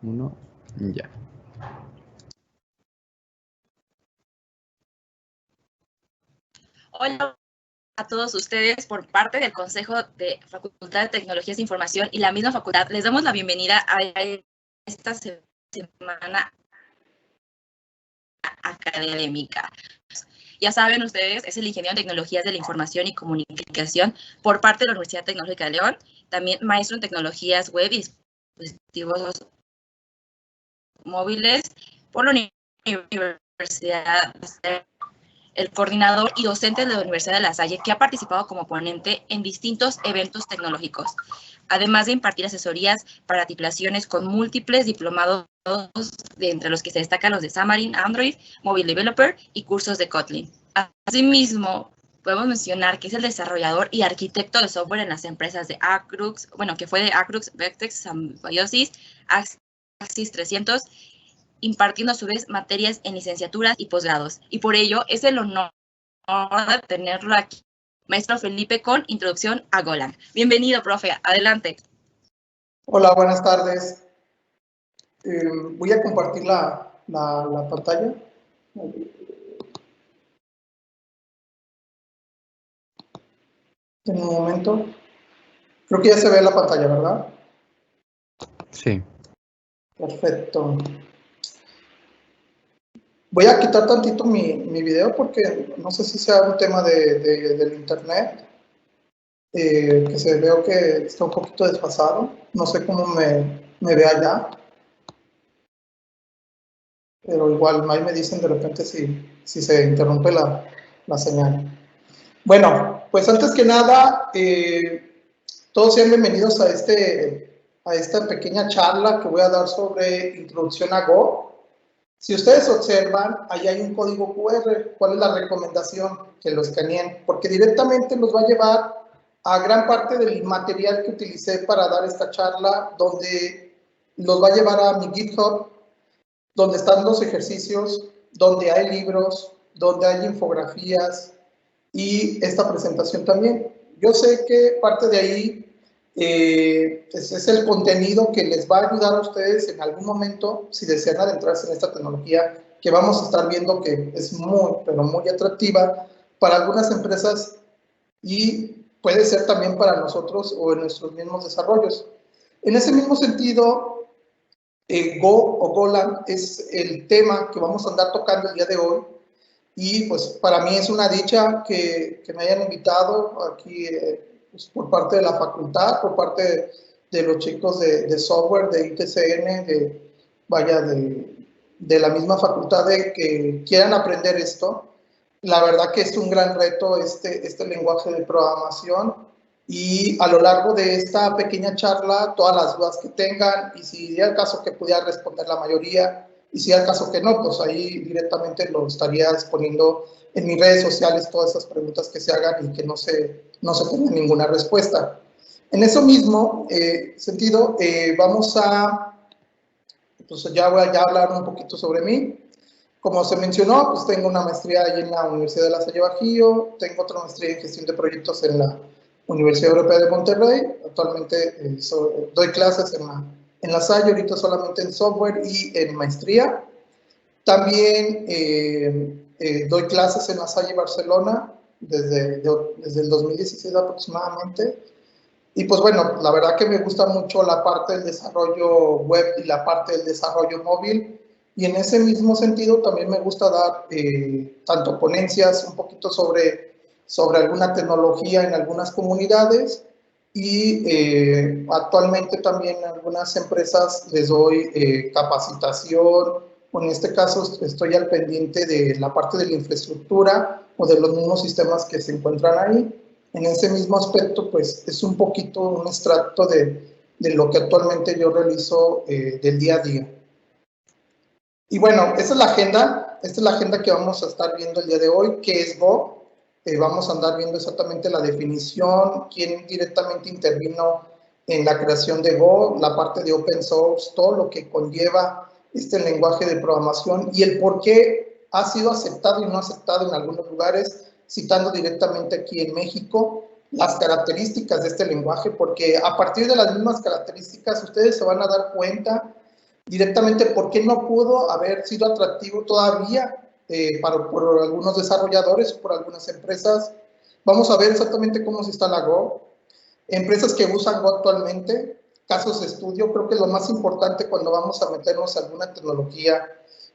Uno, ya. Hola a todos ustedes por parte del Consejo de Facultad de Tecnologías de Información y la misma facultad. Les damos la bienvenida a esta semana académica. Ya saben ustedes, es el Ingeniero en Tecnologías de la Información y Comunicación por parte de la Universidad Tecnológica de León, también maestro en Tecnologías Web y Dispositivos Móviles por la Universidad, el coordinador y docente de la Universidad de La Salle, que ha participado como ponente en distintos eventos tecnológicos, además de impartir asesorías para titulaciones con múltiples diplomados, entre los que se destacan los de Xamarin, Android, Mobile Developer y cursos de Kotlin. Asimismo, podemos mencionar que es el desarrollador y arquitecto de software en las empresas de Acrux, bueno, que fue de Acrux, Vectex, Symbiosis, Axis 300, impartiendo a su vez materias en licenciaturas y posgrados. Y por ello es el honor de tenerlo aquí. Maestro Felipe, con introducción a Golang. Bienvenido, profe. Adelante. Hola, buenas tardes. Voy a compartir la pantalla. En un momento. Creo que ya se ve la pantalla, ¿verdad? Sí. Perfecto. Voy a quitar tantito mi video porque no sé si sea un tema del internet, que se veo que está un poquito desfasado. No sé cómo me ve allá, pero igual ahí me dicen de repente si se interrumpe la señal. Bueno, pues antes que nada, todos sean bienvenidos a esta pequeña charla que voy a dar sobre introducción a Go. Si ustedes observan, ahí hay un código QR. ¿Cuál es la recomendación? Que lo escaneen, porque directamente los va a llevar a gran parte del material que utilicé para dar esta charla, donde los va a llevar a mi GitHub, donde están los ejercicios, donde hay libros, donde hay infografías y esta presentación también. Yo sé que parte de ahí es el contenido que les va a ayudar a ustedes en algún momento, si desean adentrarse en esta tecnología, que vamos a estar viendo que es muy, pero muy atractiva para algunas empresas y puede ser también para nosotros o en nuestros mismos desarrollos. En ese mismo sentido, Go o Golang es el tema que vamos a andar tocando el día de hoy. Y pues para mí es una dicha que me hayan invitado aquí pues, por parte de la facultad, por parte de los chicos de software, de ITCN, de la misma facultad, de que quieran aprender esto. La verdad que es un gran reto este lenguaje de programación, y a lo largo de esta pequeña charla, todas las dudas que tengan, y si diera el caso que pudiera responder la mayoría, y si al caso que no, pues ahí directamente lo estaría exponiendo en mis redes sociales, todas esas preguntas que se hagan y que no se tenga ninguna respuesta. En eso mismo sentido, vamos a, pues ya voy a hablar un poquito sobre mí. Como se mencionó, pues tengo una maestría ahí en la Universidad de La Salle Bajío, tengo otra maestría en gestión de proyectos en la Universidad Europea de Monterrey. Actualmente doy clases en la Salle, ahorita solamente en software y en maestría. También doy clases en la Salle Barcelona desde el 2016 aproximadamente. Y pues bueno, la verdad que me gusta mucho la parte del desarrollo web y la parte del desarrollo móvil. Y en ese mismo sentido también me gusta dar tanto ponencias un poquito sobre alguna tecnología en algunas comunidades, y actualmente también en algunas empresas les doy capacitación, o en este caso estoy al pendiente de la parte de la infraestructura o de los mismos sistemas que se encuentran ahí. En ese mismo aspecto, pues es un poquito un extracto de lo que actualmente yo realizo del día a día. Y bueno, esta es la agenda que vamos a estar viendo el día de hoy, que es Go. Vamos a andar viendo exactamente la definición, quién directamente intervino en la creación de Go, la parte de open source, todo lo que conlleva este lenguaje de programación y el por qué ha sido aceptado y no aceptado en algunos lugares, citando directamente aquí en México las características de este lenguaje, porque a partir de las mismas características ustedes se van a dar cuenta directamente por qué no pudo haber sido atractivo todavía por algunos desarrolladores o por algunas empresas. Vamos a ver exactamente cómo se instala Go, empresas que usan Go actualmente, casos de estudio. Creo que lo más importante cuando vamos a meternos en alguna tecnología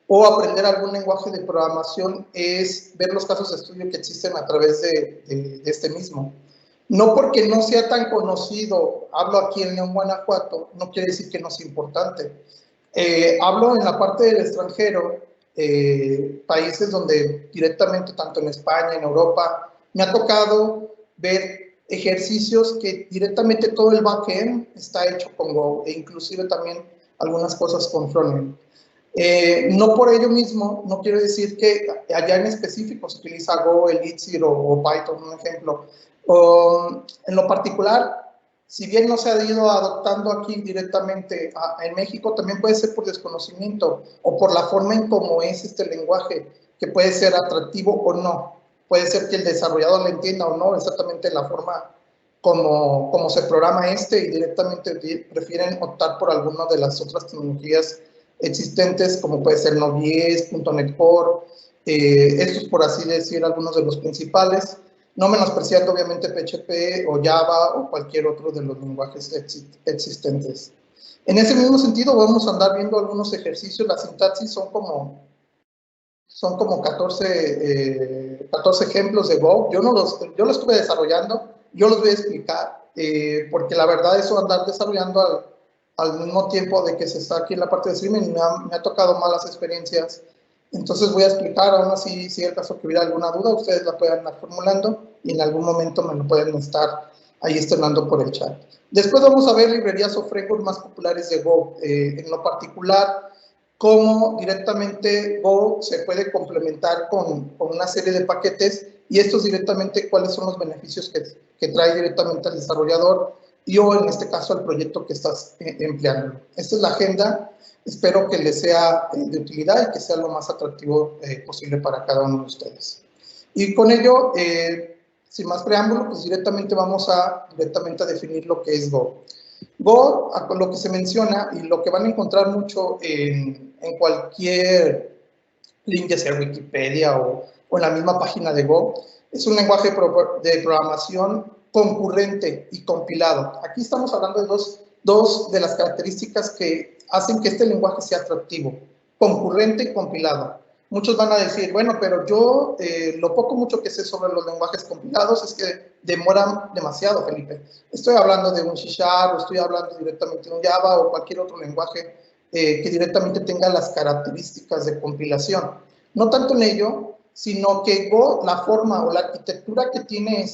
o aprender algún lenguaje de programación es ver los casos de estudio que existen a través de este mismo. No porque no sea tan conocido, hablo aquí en León, Guanajuato, no quiere decir que no sea importante. Hablo en la parte del extranjero, países donde directamente, tanto en España, en Europa, me ha tocado ver ejercicios que directamente todo el backend está hecho con Go, e inclusive también algunas cosas con frontend. No por ello mismo, no quiero decir que allá en específico se utiliza Go, Elixir o Python, un ejemplo. En lo particular, si bien no se ha ido adoptando aquí directamente en México, también puede ser por desconocimiento o por la forma en cómo es este lenguaje, que puede ser atractivo o no. Puede ser que el desarrollador le entienda o no exactamente la forma como se programa y directamente prefieren optar por alguna de las otras tecnologías existentes, como puede ser Node.js, .NET Core, estos por así decir algunos de los principales, no menospreciando obviamente PHP o Java o cualquier otro de los lenguajes existentes. En ese mismo sentido vamos a andar viendo algunos ejercicios. La sintaxis son como 14 ejemplos de Go. Yo lo estuve desarrollando, yo los voy a explicar, porque la verdad eso andar desarrollando al mismo tiempo de que se está aquí en la parte de streaming me ha tocado malas experiencias. Entonces voy a explicar, aún así, si es el caso que hubiera alguna duda, ustedes la puedan estar formulando y en algún momento me lo pueden estar ahí estrenando por el chat. Después vamos a ver librerías o frameworks más populares de Go. En lo particular, cómo directamente Go se puede complementar con una serie de paquetes y estos directamente cuáles son los beneficios que trae directamente al desarrollador y o en este caso al proyecto que estás empleando. Esta es la agenda. Espero que les sea de utilidad y que sea lo más atractivo posible para cada uno de ustedes. Y con ello, sin más preámbulo, pues directamente vamos a definir lo que es Go. Go, lo que se menciona y lo que van a encontrar mucho en cualquier link, ya sea Wikipedia o en la misma página de Go, es un lenguaje de programación concurrente y compilado. Aquí estamos hablando de dos de las características que hacen que este lenguaje sea atractivo, concurrente y compilado. Muchos van a decir, bueno, pero yo lo mucho que sé sobre los lenguajes compilados es que demoran demasiado, Felipe. Estoy hablando de un C# o estoy hablando directamente de un Java o cualquier otro lenguaje que directamente tenga las características de compilación. No tanto en ello, sino que Go, la forma o la arquitectura que tiene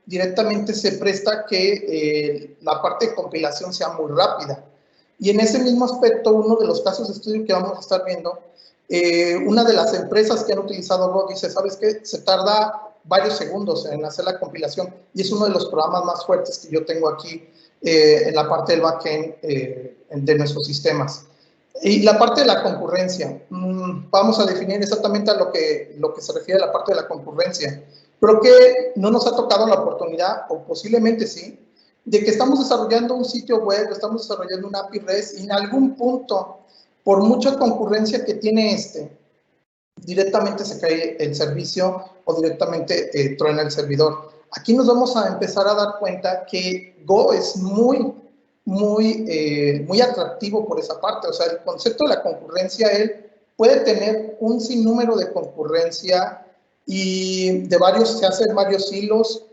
directamente se presta que la parte de compilación sea muy rápida. Y en ese mismo aspecto, uno de los casos de estudio que vamos a estar viendo, una de las empresas que han utilizado Go dice, ¿sabes qué? Se tarda varios segundos en hacer la compilación y es uno de los programas más fuertes que yo tengo aquí en la parte del backend de nuestros sistemas. Y la parte de la concurrencia, vamos a definir exactamente a lo que se refiere a la parte de la concurrencia. Creo que no nos ha tocado la oportunidad, o posiblemente sí, de que estamos desarrollando un sitio web, estamos desarrollando una API REST y en algún punto, por mucha concurrencia que tiene directamente se cae el servicio o directamente truena el servidor. Aquí nos vamos a empezar a dar cuenta que Go es muy atractivo por esa parte. O sea, el concepto de la concurrencia, él puede tener un sinnúmero de concurrencia y se hacen varios hilos,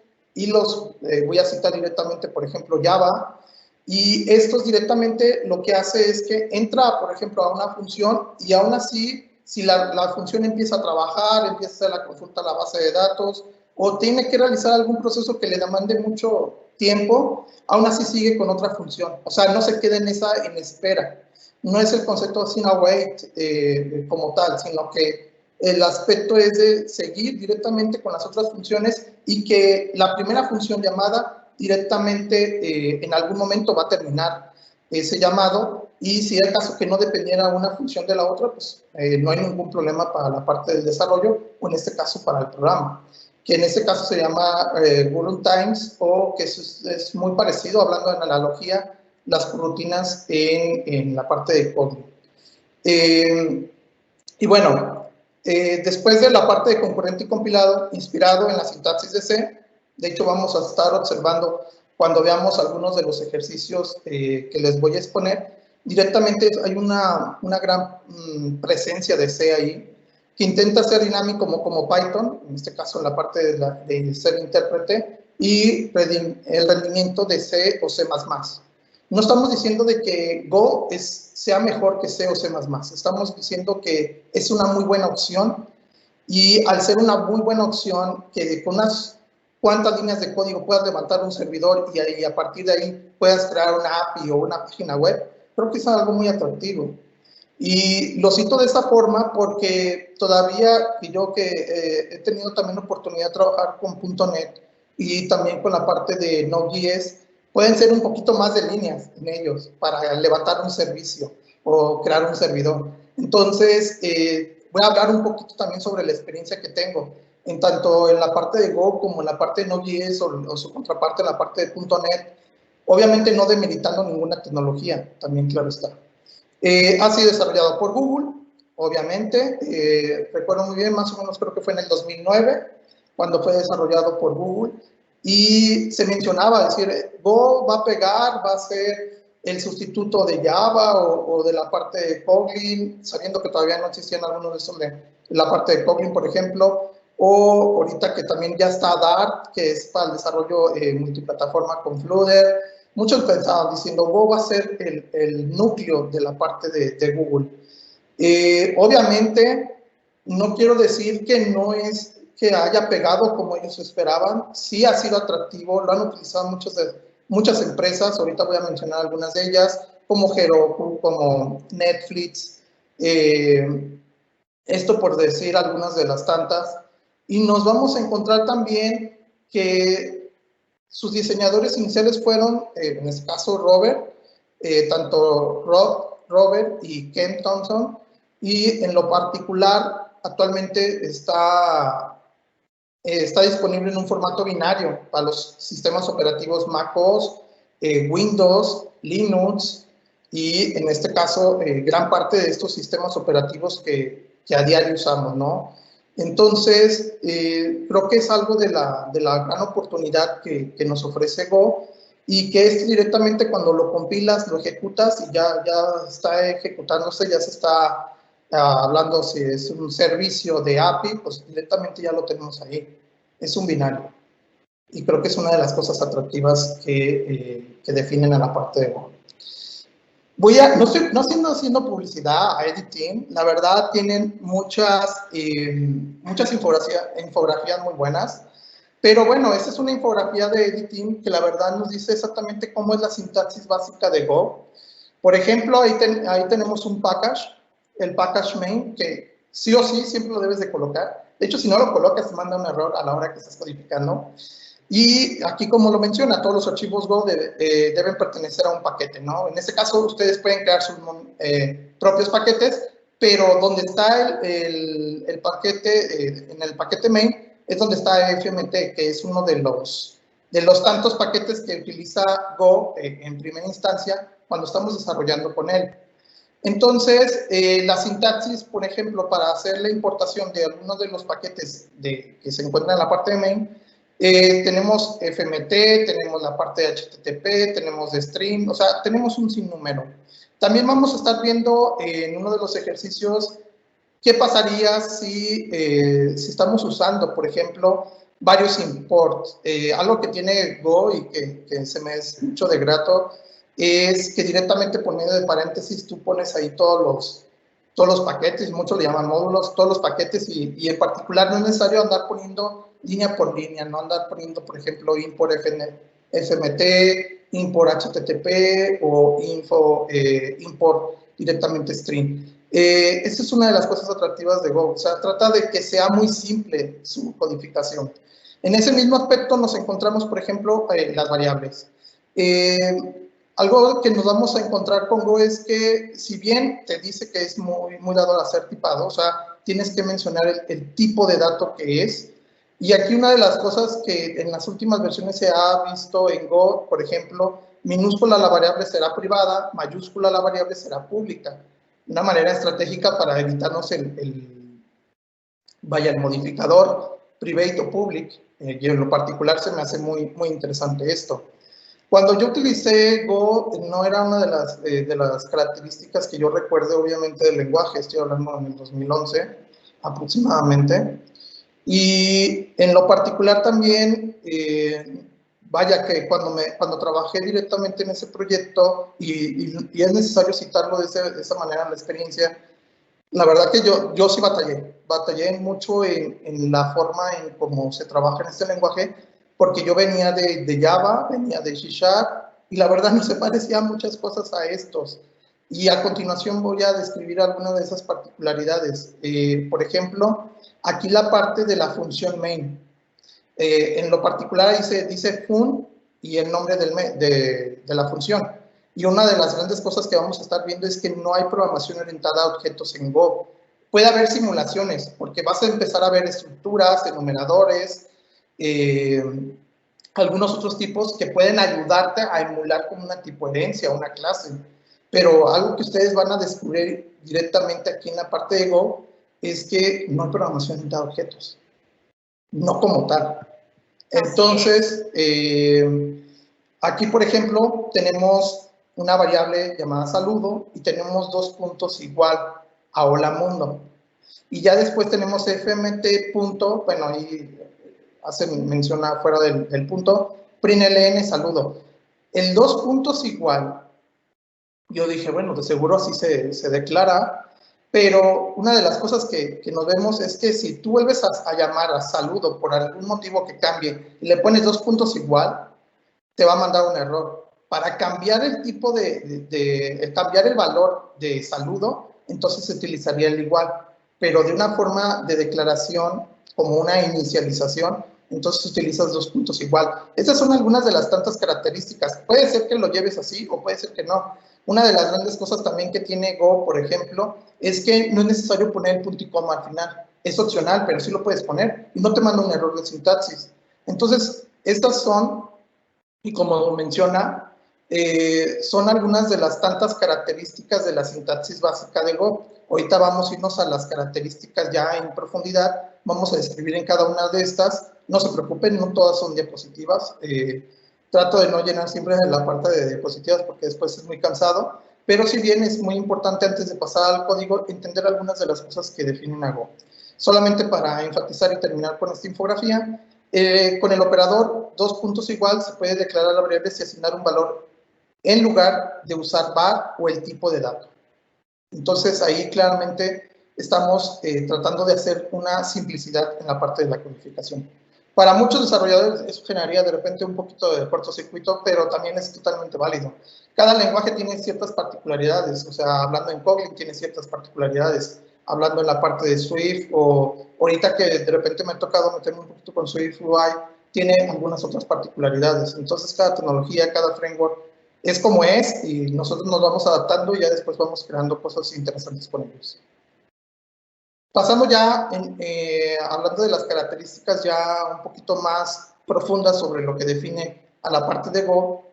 voy a citar directamente, por ejemplo, Java, y estos directamente lo que hace es que entra, por ejemplo, a una función y aún así, si la función empieza a trabajar, empieza a hacer la consulta a la base de datos o tiene que realizar algún proceso que le demande mucho tiempo, aún así sigue con otra función. O sea, no se queda en espera. No es el concepto de sin await como tal, sino que el aspecto es de seguir directamente con las otras funciones y que la primera función llamada directamente en algún momento va a terminar ese llamado y si es el caso que no dependiera una función de la otra, pues no hay ningún problema para la parte del desarrollo o en este caso para el programa, que en este caso se llama runtimes o que es muy parecido, hablando en analogía, las rutinas en la parte de código. Y bueno, después de la parte de concurrente y compilado, inspirado en la sintaxis de C, de hecho vamos a estar observando cuando veamos algunos de los ejercicios que les voy a exponer, directamente hay una gran presencia de C ahí, que intenta ser dinámico como Python, en este caso en la parte de ser intérprete, y el rendimiento de C o C++. No estamos diciendo de que Go sea mejor que C o C++, estamos diciendo que es una muy buena opción, y al ser una muy buena opción, que con unas cuantas líneas de código puedas levantar un servidor y a partir de ahí puedas crear una API o una página web, creo que es algo muy atractivo. Y lo cito de esta forma porque todavía yo que he tenido también la oportunidad de trabajar con .NET y también con la parte de Node.js, pueden ser un poquito más de líneas en ellos para levantar un servicio o crear un servidor. Entonces, voy a hablar un poquito también sobre la experiencia que tengo, en tanto en la parte de Go como en la parte de Node.js o su contraparte en la parte de .NET, obviamente no demeritando ninguna tecnología, también claro está. Ha sido desarrollado por Google, obviamente. Recuerdo muy bien, más o menos creo que fue en el 2009, cuando fue desarrollado por Google. Y se mencionaba, es decir, Go va a pegar, va a ser el sustituto de Java o de la parte de Kotlin, sabiendo que todavía no existían algunos de esos de la parte de Kotlin, por ejemplo, o ahorita que también ya está Dart, que es para el desarrollo multiplataforma con Flutter. Muchos pensaban diciendo, Go va a ser el núcleo de la parte de Google. Obviamente, no quiero decir que no es que haya pegado como ellos esperaban. Sí ha sido atractivo, lo han utilizado muchas empresas, ahorita voy a mencionar algunas de ellas, como Heroku, como Netflix, esto por decir algunas de las tantas. Y nos vamos a encontrar también que sus diseñadores iniciales fueron, en este caso, tanto Robert y Ken Thompson, y en lo particular, actualmente está disponible en un formato binario para los sistemas operativos macOS, Windows, Linux, y en este caso, gran parte de estos sistemas operativos que a diario usamos, ¿no? Entonces, creo que es algo de la gran oportunidad que nos ofrece Go, y que es directamente cuando lo compilas, lo ejecutas y ya está ejecutándose, ya se está hablando si es un servicio de API, pues directamente ya lo tenemos ahí. Es un binario. Y creo que es una de las cosas atractivas que definen a la parte de Go. No estoy haciendo publicidad a Edit, la verdad tienen muchas infografías muy buenas, pero bueno, esta es una infografía de Edit que la verdad nos dice exactamente cómo es la sintaxis básica de Go. Por ejemplo, ahí tenemos un package, el package main, que sí o sí siempre lo debes de colocar. De hecho, si no lo colocas, te manda un error a la hora que estás codificando. Y aquí, como lo menciona, todos los archivos Go deben pertenecer a un paquete, ¿no? En este caso, ustedes pueden crear sus propios paquetes, pero donde está el paquete, en el paquete main, es donde está FMT, que es uno de los tantos paquetes que utiliza Go en primera instancia cuando estamos desarrollando con él. Entonces, la sintaxis, por ejemplo, para hacer la importación de algunos de los paquetes que se encuentran en la parte de main, tenemos FMT, tenemos la parte de HTTP, tenemos de stream, o sea, tenemos un sinnúmero. También vamos a estar viendo en uno de los ejercicios qué pasaría si estamos usando, por ejemplo, varios imports. Algo que tiene Go y que se me es mucho de grato es que directamente poniendo de paréntesis tú pones ahí todos los paquetes, muchos le llaman módulos, todos los paquetes y en particular no es necesario andar poniendo línea por línea, no andar poniendo, por ejemplo, import FMT, import HTTP o import directamente stream. Esta es una de las cosas atractivas de Go, o sea, trata de que sea muy simple su codificación. En ese mismo aspecto nos encontramos, por ejemplo, las variables. Algo que nos vamos a encontrar con Go es que, si bien te dice que es muy dado a ser tipado, o sea, tienes que mencionar el tipo de dato que es. Y aquí una de las cosas que en las últimas versiones se ha visto en Go, por ejemplo, minúscula la variable será privada, mayúscula la variable será pública. una manera estratégica para evitarnos el modificador private o public, y en lo particular se me hace muy interesante esto. Cuando yo utilicé Go, no era una de las características que yo recuerde, obviamente, del lenguaje. Estoy hablando en el 2011 aproximadamente. Y en lo particular también, vaya que cuando trabajé directamente en ese proyecto, y es necesario citarlo de esa manera en la experiencia, la verdad que yo sí batallé mucho en la forma en cómo se trabaja en este lenguaje, porque yo venía de Java, venía de C#, y la verdad no se parecían muchas cosas a estos. Y a continuación voy a describir algunas de esas particularidades. Por ejemplo, aquí la parte de la función main. En lo particular dice fun y el nombre de la función. Y una de las grandes cosas que vamos a estar viendo es que no hay programación orientada a objetos en Go. Puede haber simulaciones, porque vas a empezar a ver estructuras, enumeradores, algunos otros tipos que pueden ayudarte a emular como una tipo herencia, una clase. Pero algo que ustedes van a descubrir directamente aquí en la parte de Go es que no hay programación orientada a objetos. No como tal. Entonces, aquí, por ejemplo, tenemos una variable llamada saludo y tenemos 2 puntos igual a hola mundo. Y ya después tenemos fmt punto, bueno, ahí hace mención fuera del punto, println saludo. El 2 puntos igual, yo dije, bueno, de seguro así se declara, pero una de las cosas que nos vemos es que si tú vuelves a llamar a saludo por algún motivo que cambie y le pones 2 puntos igual, te va a mandar un error. Para cambiar el tipo cambiar el valor de saludo, entonces se utilizaría el igual, pero de una forma de declaración como una inicialización, entonces utilizas 2 puntos igual. Estas son algunas de las tantas características. Puede ser que lo lleves así o puede ser que no. Una de las grandes cosas también que tiene Go, por ejemplo, es que no es necesario poner el punto y coma al final. Es opcional, pero sí lo puedes poner y no te manda un error de sintaxis. Entonces, estas son, y como menciona, son algunas de las tantas características de la sintaxis básica de Go. Ahorita vamos a irnos a las características ya en profundidad. Vamos a describir en cada una de estas. No se preocupen, no todas son diapositivas. Trato de no llenar siempre la parte de diapositivas porque después es muy cansado, pero si bien es muy importante antes de pasar al código entender algunas de las cosas que definen a Go. Solamente para enfatizar y terminar con esta infografía, con el operador 2 puntos igual se puede declarar la variable y asignar un valor en lugar de usar var o el tipo de dato. Entonces ahí claramente estamos tratando de hacer una simplicidad en la parte de la codificación. Para muchos desarrolladores eso generaría de repente un poquito de cortocircuito, pero también es totalmente válido. Cada lenguaje tiene ciertas particularidades, o sea, hablando en Kotlin tiene ciertas particularidades, hablando en la parte de Swift, o ahorita que de repente me ha tocado meterme un poquito con Swift UI, tiene algunas otras particularidades. Entonces cada tecnología, cada framework es como es y nosotros nos vamos adaptando y ya después vamos creando cosas interesantes con ellos. Pasamos ya, hablando de las características ya un poquito más profundas sobre lo que define a la parte de Go,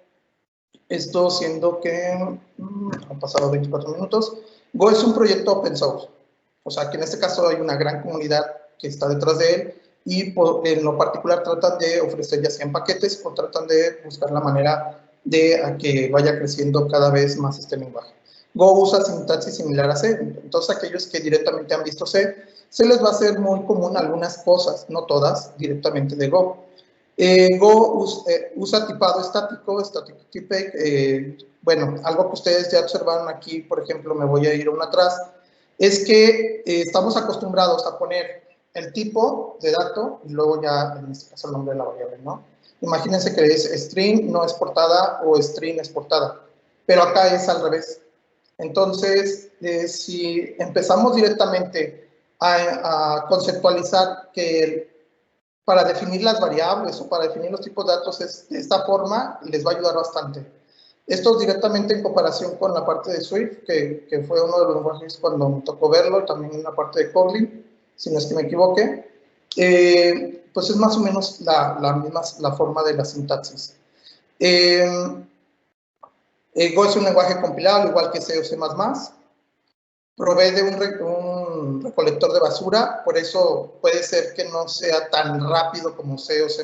esto siendo que han pasado 24 minutos. Go es un proyecto open source, o sea que en este caso hay una gran comunidad que está detrás de él y en lo particular tratan de ofrecer ya sean paquetes o tratan de buscar la manera de que vaya creciendo cada vez más este lenguaje. Go usa sintaxis similar a C, entonces aquellos que directamente han visto C, se les va a hacer muy común algunas cosas, no todas, directamente de Go. Go usa tipado estático, static type, bueno, algo que ustedes ya observaron aquí, por ejemplo, me voy a ir aún atrás, es que estamos acostumbrados a poner el tipo de dato y luego ya, en este caso, el nombre de la variable, ¿no? Imagínense que es string no exportada o string exportada, pero acá es al revés. Entonces, si empezamos directamente a conceptualizar que para definir las variables o para definir los tipos de datos es de esta forma, les va a ayudar bastante. Esto directamente en comparación con la parte de Swift, que fue uno de los lenguajes cuando me tocó verlo, y también en la parte de Kotlin, si no es que me equivoque, pues es más o menos la forma de la sintaxis. Go es un lenguaje compilable, igual que C o C++. provee de un recolector de basura, por eso puede ser que no sea tan rápido como C o C++,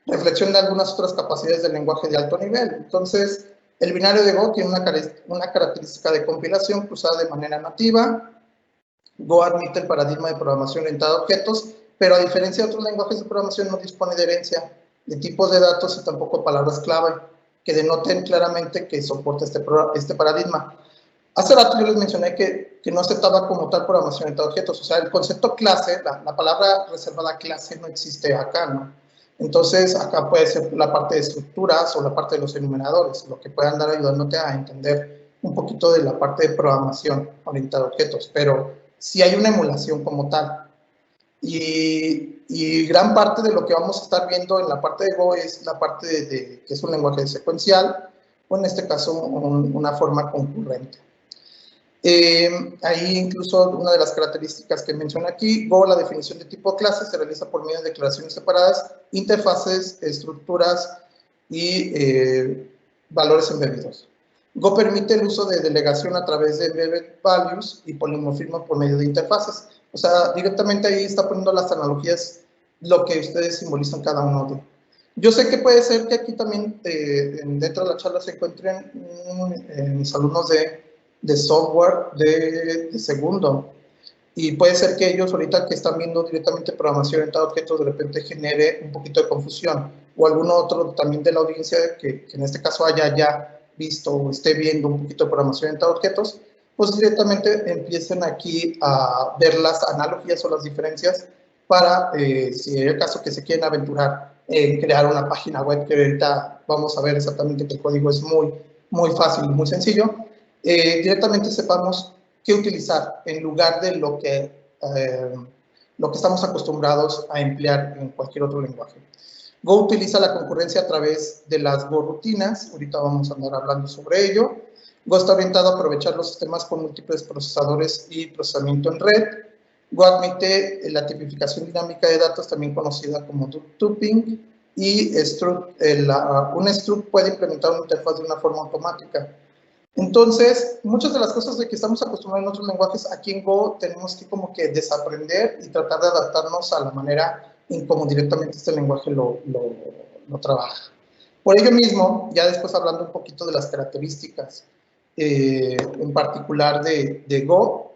reflexión de algunas otras capacidades del lenguaje de alto nivel. Entonces, el binario de Go tiene una característica de compilación cruzada de manera nativa. Go admite el paradigma de programación orientada a objetos, pero a diferencia de otros lenguajes de programación no dispone de herencia de tipos de datos y tampoco palabras clave que denoten claramente que soporta este paradigma. Hace rato yo les mencioné que no aceptaba como tal programación orientada a objetos, o sea, el concepto clase, la palabra reservada clase no existe acá, ¿no? Entonces, acá puede ser la parte de estructuras o la parte de los enumeradores, lo que puede andar ayudándote a entender un poquito de la parte de programación orientada a objetos, pero sí hay una emulación como tal. Y gran parte de lo que vamos a estar viendo en la parte de Go es la parte que es un lenguaje secuencial, o en este caso una forma concurrente. Ahí incluso una de las características que menciona aquí, Go, la definición de tipo clase se realiza por medio de declaraciones separadas, interfaces, estructuras y valores embebidos. Go permite el uso de delegación a través de embedded values y polimorfismo por medio de interfaces. O sea, directamente ahí está poniendo las analogías, lo que ustedes simbolizan cada uno de. Yo sé que puede ser que aquí también dentro de la charla se encuentren mis alumnos de software de segundo. Y puede ser que ellos ahorita que están viendo directamente programación orientada a objetos de repente genere un poquito de confusión. O algún otro también de la audiencia que en este caso haya ya visto o esté viendo un poquito de programación orientada a objetos, pues directamente empiecen aquí a ver las analogías o las diferencias para, si hay el caso que se quieren aventurar en crear una página web, que ahorita vamos a ver exactamente que el código es muy fácil y muy sencillo, directamente sepamos qué utilizar en lugar de lo que estamos acostumbrados a emplear en cualquier otro lenguaje. Go utiliza la concurrencia a través de las Go rutinas, ahorita vamos a andar hablando sobre ello. Go está orientado a aprovechar los sistemas con múltiples procesadores y procesamiento en red. Go admite la tipificación dinámica de datos, también conocida como tuping, y un struct puede implementar una interfaz de una forma automática. Entonces, muchas de las cosas de que estamos acostumbrados en otros lenguajes, aquí en Go tenemos que como que desaprender y tratar de adaptarnos a la manera en cómo directamente este lenguaje lo trabaja. Por ello mismo, ya después hablando un poquito de las características en particular de Go,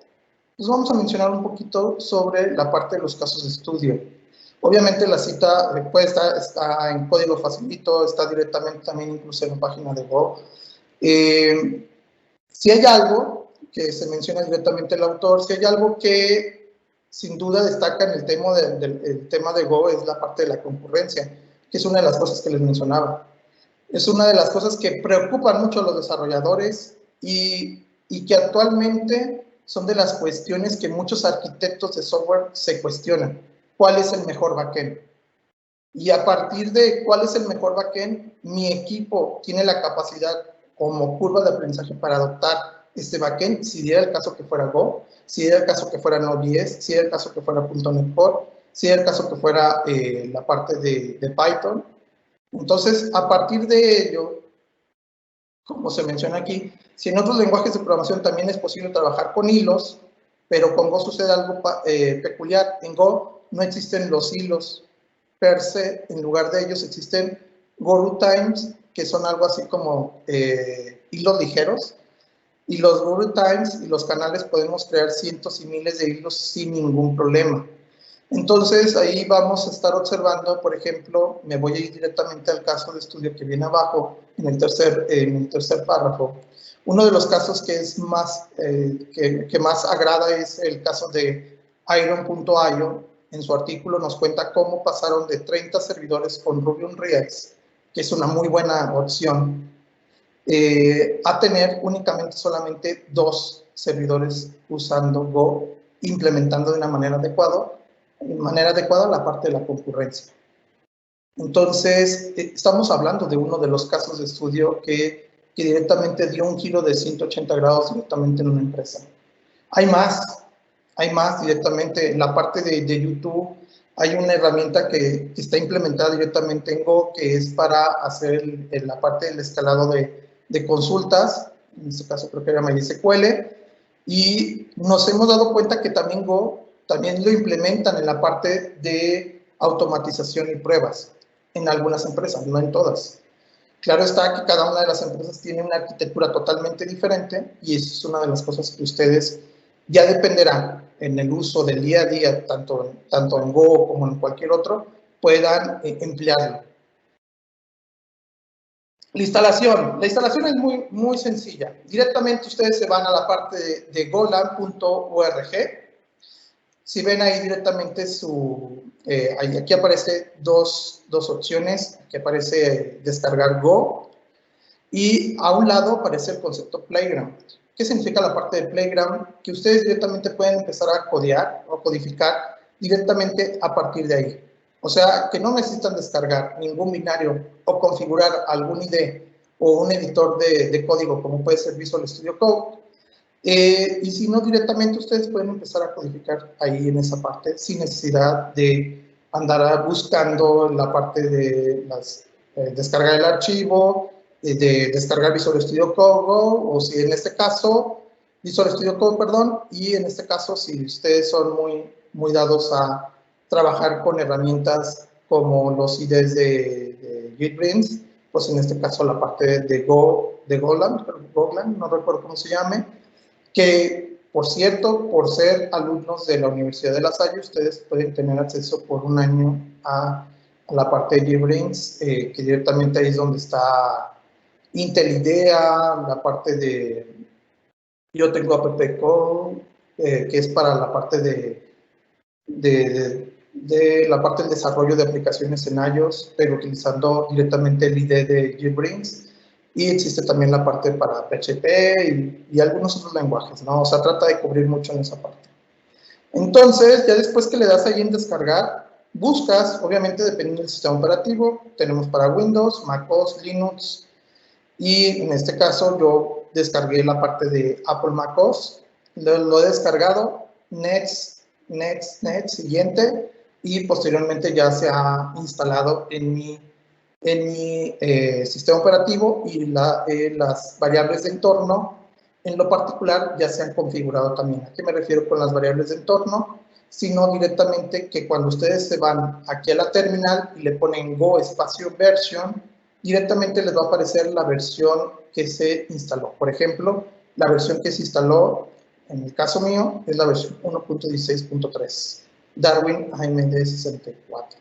pues vamos a mencionar un poquito sobre la parte de los casos de estudio. Obviamente la cita está en código facilito, está directamente también incluso en la página de Go. Si hay algo que se menciona directamente el autor, si hay algo que sin duda destaca en el tema de Go es la parte de la concurrencia, que es una de las cosas que les mencionaba. Es una de las cosas que preocupan mucho a los desarrolladores y que actualmente son de las cuestiones que muchos arquitectos de software se cuestionan. ¿Cuál es el mejor backend? Y a partir de cuál es el mejor backend, mi equipo tiene la capacidad como curva de aprendizaje para adoptar este backend, si diera el caso que fuera Go, si diera el caso que fuera Node.js, si diera el caso que fuera .NET Core, si diera el caso que fuera la parte de Python. Entonces, a partir de ello, como se menciona aquí, si en otros lenguajes de programación también es posible trabajar con hilos, pero con Go sucede algo peculiar. En Go no existen los hilos per se, en lugar de ellos existen Go routines, que son algo así como hilos ligeros, y los Go routines y los canales podemos crear cientos y miles de hilos sin ningún problema. Entonces, ahí vamos a estar observando, por ejemplo, me voy a ir directamente al caso de estudio que viene abajo, en el tercer párrafo. Uno de los casos que es que más agrada es el caso de Iron.io. En su artículo nos cuenta cómo pasaron de 30 servidores con Ruby on Rails, que es una muy buena opción, a tener únicamente solamente 2 servidores usando Go, implementando de una manera adecuada la parte de la concurrencia. Entonces, estamos hablando de uno de los casos de estudio que directamente dio un giro de 180 grados directamente en una empresa. Hay más directamente. En la parte de YouTube hay una herramienta que está implementada directamente en Go, que es para hacer la parte del escalado de consultas, en este caso creo que era MySQL, Y nos hemos dado cuenta que también Go también lo implementan en la parte de automatización y pruebas en algunas empresas, no en todas. Claro está que cada una de las empresas tiene una arquitectura totalmente diferente y eso es una de las cosas que ustedes ya dependerán en el uso del día a día, tanto en Go como en cualquier otro, puedan emplearlo. La instalación es muy sencilla. Directamente ustedes se van a la parte de golan.org. Si ven ahí directamente aquí aparece dos opciones. Aquí aparece descargar Go y a un lado aparece el concepto Playground. ¿Qué significa la parte de Playground? Que ustedes directamente pueden empezar a codear o codificar directamente a partir de ahí. O sea, que no necesitan descargar ningún binario o configurar algún IDE o un editor de código como puede ser Visual Studio Code. Y si no, directamente ustedes pueden empezar a codificar ahí en esa parte sin necesidad de andar buscando la parte de descargar el archivo, de descargar Visual Studio Code, o si en este caso, Visual Studio Code, perdón, y en este caso, si ustedes son muy dados a trabajar con herramientas como los IDEs de JetBrains, pues en este caso la parte de Golang, no recuerdo cómo se llame, que, por cierto, por ser alumnos de la Universidad de La Salle, ustedes pueden tener acceso por un año a la parte de JetBrains, que directamente ahí es donde está Intel IDEA, la parte de... Yo tengo App Code, que es para la parte de la parte del desarrollo de aplicaciones en iOS, pero utilizando directamente el IDE de JetBrains. Y existe también la parte para PHP y algunos otros lenguajes, ¿no? O sea, trata de cubrir mucho en esa parte. Entonces, ya después que le das ahí en descargar, buscas, obviamente dependiendo del sistema operativo, tenemos para Windows, MacOS, Linux, y en este caso yo descargué la parte de Apple MacOS, lo he descargado, next, siguiente, y posteriormente ya se ha instalado en mi sistema operativo y las variables de entorno en lo particular ya se han configurado también. ¿A qué me refiero con las variables de entorno? Sino directamente que cuando ustedes se van aquí a la terminal y le ponen Go espacio version, directamente les va a aparecer la versión que se instaló. Por ejemplo, la versión que se instaló, en el caso mío, es la versión 1.16.3, Darwin AMD 64.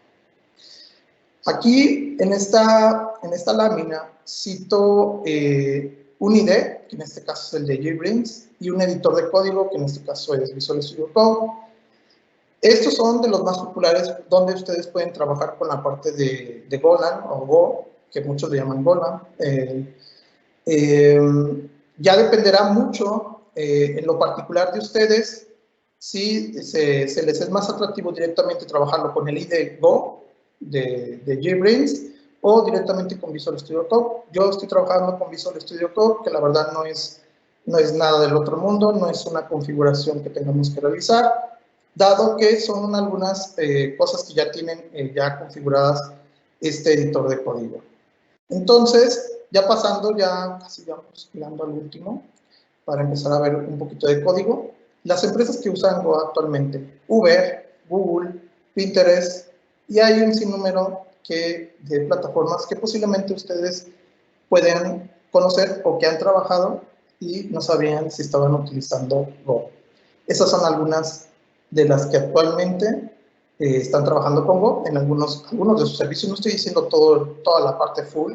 Aquí, en esta lámina, cito un IDE, que en este caso es el de JetBrains, y un editor de código, que en este caso es Visual Studio Code. Estos son de los más populares, donde ustedes pueden trabajar con la parte de Golang, o Go, que muchos le llaman Golang. Ya dependerá mucho, en lo particular de ustedes, si se les es más atractivo directamente trabajarlo con el IDE Go, de JetBrains, o directamente con Visual Studio Code. Yo estoy trabajando con Visual Studio Code, que la verdad no es nada del otro mundo, no es una configuración que tengamos que realizar, dado que son algunas cosas que ya tienen ya configuradas este editor de código. Entonces, ya pasando, ya casi vamos llegando al último, para empezar a ver un poquito de código. Las empresas que usan Go actualmente, Uber, Google, Pinterest, y hay un sinnúmero de plataformas que posiblemente ustedes pueden conocer o que han trabajado y no sabían si estaban utilizando Go. Esas son algunas de las que actualmente están trabajando con Go en algunos de sus servicios. No estoy diciendo toda la parte full,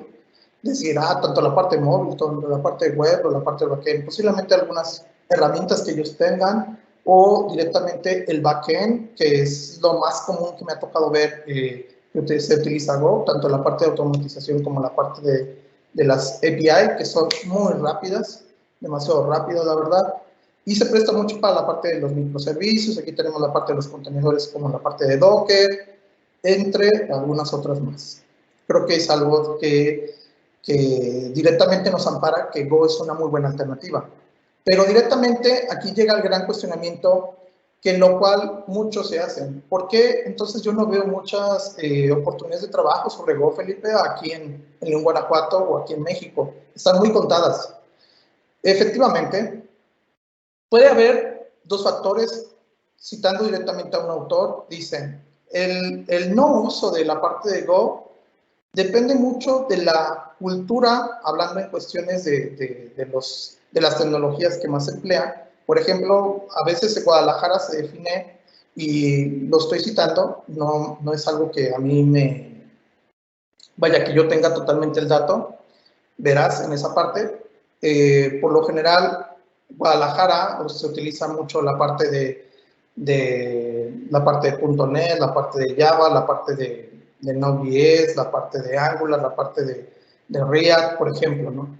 decir, tanto la parte móvil, tanto la parte web o la parte backend, posiblemente algunas herramientas que ellos tengan, o directamente el backend, que es lo más común que me ha tocado ver que se utiliza Go, tanto la parte de automatización como la parte de las API, que son muy rápidas, demasiado rápidas, la verdad, y se presta mucho para la parte de los microservicios. Aquí tenemos la parte de los contenedores como la parte de Docker, entre algunas otras más. Creo que es algo que directamente nos ampara, que Go es una muy buena alternativa. Pero directamente aquí llega el gran cuestionamiento, que en lo cual muchos se hacen. ¿Por qué entonces yo no veo muchas oportunidades de trabajo sobre Go, Felipe, aquí en León, Guanajuato o aquí en México? Están muy contadas. Efectivamente, puede haber dos factores, citando directamente a un autor, dicen, el no uso de la parte de Go depende mucho de la cultura, hablando en cuestiones de las tecnologías que más se emplean. Por ejemplo, a veces en Guadalajara se define, y lo estoy citando, no es algo que a mí vaya, que yo tenga totalmente el dato, verás en esa parte. Por lo general, Guadalajara se utiliza mucho la parte de .NET, la parte de Java, la parte de Node.js, la parte de Angular, la parte de React, por ejemplo, ¿no?